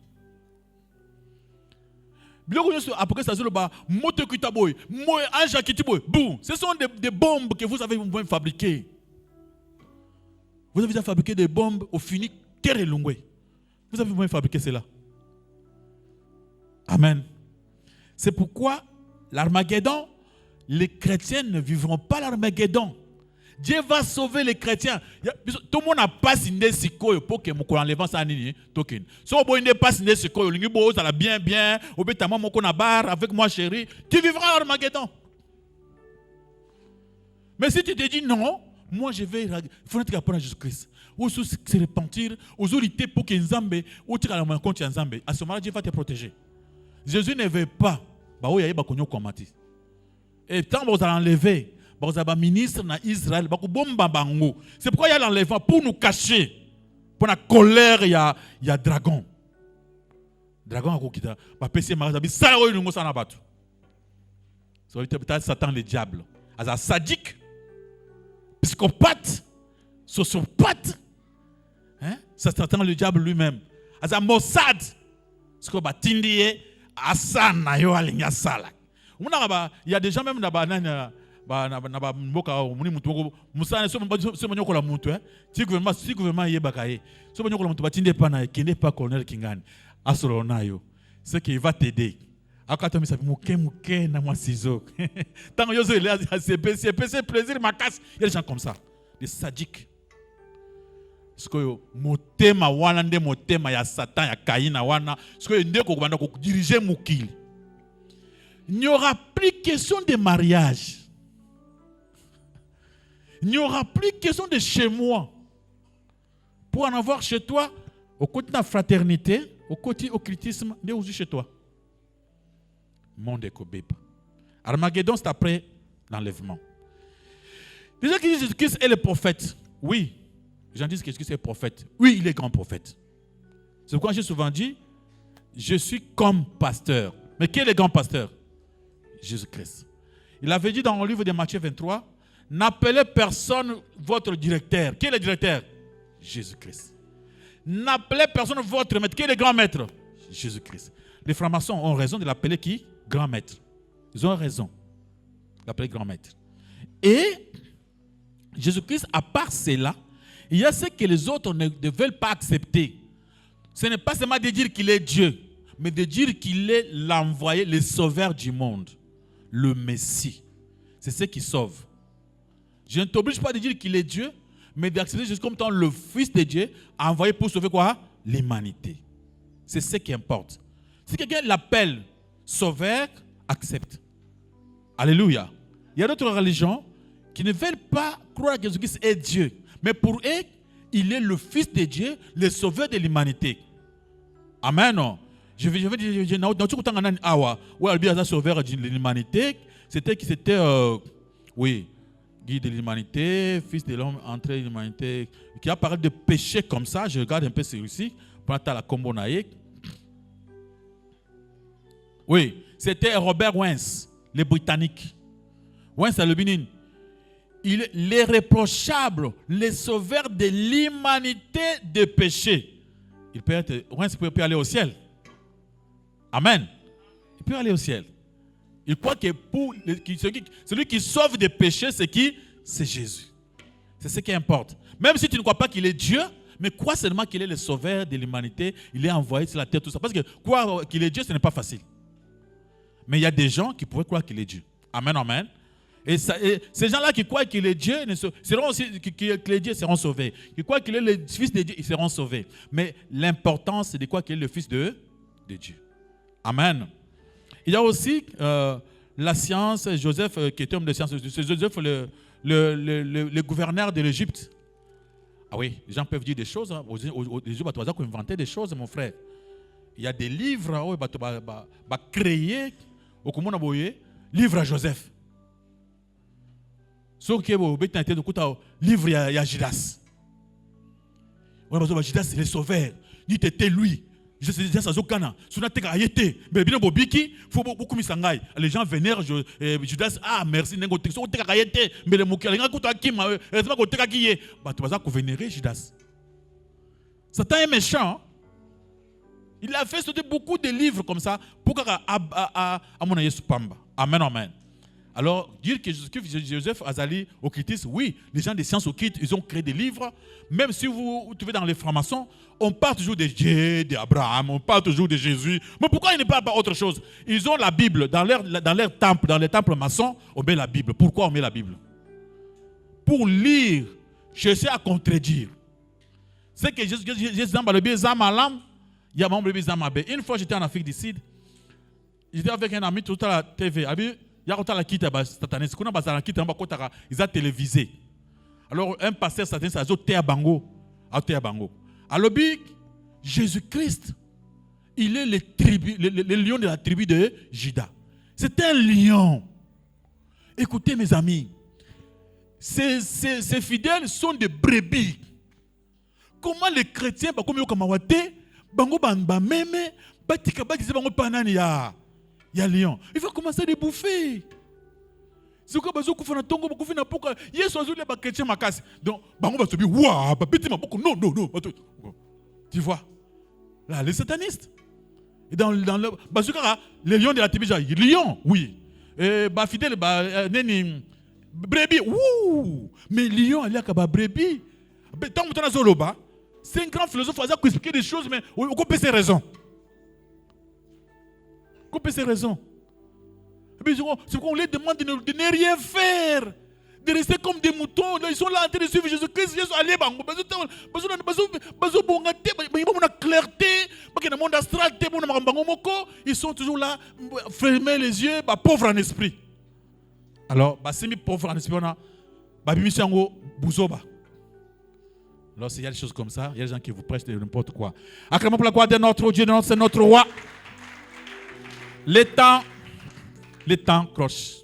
Bido après ça sur le bas moto kuta boy, moi ange kiti boy. Boum. Ce sont des bombes que vous avez vous-même fabriquées. Vous avez déjà fabriqué des bombes au fini terre longwe. Vous avez vous-même fabriqué cela. Amen. C'est pourquoi l'Armageddon, les chrétiens ne vivront pas l'Armageddon. Dieu va sauver les chrétiens. Tout le monde n'a pas signé ce qu'il pour que mon enlèvement ça nini token. Si on n'a pas signé ce qu'il lingi bo ça la bien au bétama mon bar avec moi chérie, tu vivras l'Armageddon. Mais si tu te dis non, moi je vais faut être appelé à Jésus-Christ. Ou se repentir, aux lutter pour que Nzambe ou tu as la compte Nzambe. À ce moment-là, Dieu va te protéger. Jésus ne veut pas. Bah oui, il y a beaucoup de et tant vous allez enlever, vous avez un ministre dans Israël, c'est pourquoi il y a l'enlèvement pour nous cacher. Pour la colère, il y a dragon. Dragon a quoi bah PC Marie, ça oui nous ça n'a pas tout. C'est Satan le diable. Un sadique, psychopathe, sociopathe. Hein? Ça Satan le diable lui-même. Un Mossad. Ce que batindie asana yo alinya sala. Il y a des gens même là-bas na mboka muni mutu musana so monyo kola mutu si gouvernement yebakaye so monyo kola mutu batinde pa na kende pa colonel Kingani asolo nayo ce qui va t'aider akata misa muke na moi ciseau tant yo zo c'est plaisir ma casse il y a des gens comme ça des sadiques parce que motema wana nde motema ya Satan ya Kaina wana parce que ndeko kobanda ko diriger mukili. Il n'y aura plus question de mariage. Il n'y aura plus question de chez moi. Pour en avoir chez toi, au côté de la fraternité, au côté du occultisme, il y a aussi chez toi. Monde est Armageddon, c'est après l'enlèvement. Les gens qui disent Jésus-Christ est le prophète. Oui, les gens disent que Jésus-Christ est le prophète. Oui, il est grand prophète. C'est pourquoi j'ai souvent dit, je suis comme pasteur. Mais qui est le grand pasteur? Jésus-Christ. Il avait dit dans le livre de Matthieu 23, n'appelez personne votre directeur. Qui est le directeur? Jésus-Christ. N'appelez personne votre maître. Qui est le grand maître? Jésus-Christ. Les francs-maçons ont raison de l'appeler qui? Grand maître. Ils ont raison de l'appeler grand maître. Et Jésus-Christ, à part cela, il y a ce que les autres ne veulent pas accepter. Ce n'est pas seulement de dire qu'il est Dieu, mais de dire qu'il est l'envoyé, le sauveur du monde, le Messie. C'est ce qui sauve. Je ne t'oblige pas de dire qu'il est Dieu, mais d'accepter Jésus comme étant le Fils de Dieu, envoyé pour sauver quoi? L'humanité. C'est ce qui importe. Si quelqu'un l'appelle sauveur, accepte. Alléluia. Il y a d'autres religions qui ne veulent pas croire que Jésus-Christ est Dieu. Mais pour eux, il est le Fils de Dieu, le sauveur de l'humanité. Amen. Je vais dire, le sauveur de l'humanité, c'était oui, guide de l'humanité, fils de l'homme, entré de l'humanité, qui a parlé de péché comme ça. Je regarde un peu celui-ci, pour la combo naïque. Oui, c'était Robert Wens, le Britannique. Wens à l'Ubinin. Il est l'irréprochable, le sauveur de l'humanité des péchés. Wens peut aller au ciel. Amen. Il peut aller au ciel. Il croit que pour celui qui sauve des péchés, c'est qui? C'est Jésus. C'est ce qui importe. Même si tu ne crois pas qu'il est Dieu, mais crois seulement qu'il est le sauveur de l'humanité, il est envoyé sur la terre, tout ça. Parce que croire qu'il est Dieu, ce n'est pas facile. Mais il y a des gens qui pourraient croire qu'il est Dieu. Amen, amen. Et ces gens-là qui croient qu'il est Dieu, seront aussi, qu'il est Dieu, seront sauvés. Qui croient qu'il est le Fils de Dieu, ils seront sauvés. Mais l'important, c'est de croire qu'il est le Fils de Dieu. Amen. Il y a aussi la science, Joseph, qui était homme de science. C'est Joseph, le gouverneur de l'Égypte. Ah oui, les gens peuvent dire des choses. Hein. Les Égyptiens ont inventé des choses, mon frère. Il y a des livres créés au Commune Aboye, livre à Joseph. Ce qui est le livre à Judas. Judas, c'est le sauveur. Il était lui. Les gens vénèrent Judas. Ah, merci. Satan est méchant. Il a fait sauter beaucoup de livres comme ça pour mon Pamba. Amen, amen. Alors, dire que Joseph Azali au Critis, oui, les gens des sciences au Crit, ils ont créé des livres. Même si vous trouvez dans les francs-maçons, on parle toujours de Dieu, d'Abraham, on parle toujours de Jésus. Mais pourquoi ils ne parlent pas autre chose? Ils ont la Bible dans leur temple, dans les temples maçons, on met la Bible. Pourquoi on met la Bible? Pour lire, chercher à contredire. C'est que Jésus une fois j'étais en Afrique du Sud, j'étais avec un ami tout à la TV. Il y a la quitte à sataniste. Ils ont télévisé. Alors, un pasteur sataniste a dit à Bango. Alors, Jésus-Christ, il est le lion de la tribu de Juda. C'est un lion. Écoutez, mes amis, ces fidèles sont des brebis. Comment les chrétiens, comme Bango Bamba Meme, Batika Batika Bango Panani il y a lion. Il va commencer à les bouffer. C'est quoi bazo kufana tongo kufina poka yeso azuli ba chrétien makasi. Donc bango ba sobi wa ba beti maboko non. Tu vois? Là les satanistes. Et dans le bazooka les lions de la tribu lion, oui. Et ba fidèle ba neni brebis. Ouh! Mais lion il y a ba brebis. Tant que zoloba, c'est un grand philosophe qui expliquer des choses mais on peut ses raisons. Couper ses raisons. C'est qu'on les demande de ne rien faire, de rester comme des moutons. Ils sont là en train de suivre Jésus-Christ. Ils sont toujours là, fermer les yeux, pauvres en esprit. Alors, semi pauvre en esprit, on a lorsqu'il y a des choses comme ça, il y a des gens qui vous prêchent de n'importe quoi. Acclamons pour la gloire de notre Dieu, c'est notre roi. Les temps crochent.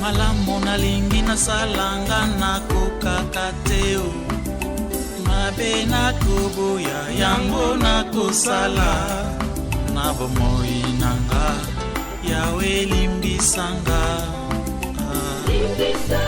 Malamu nalingi nasalanga nakokakateo mabe nakoboya yango nakosala na bomoi nanga yawe limbisanga. Limbisa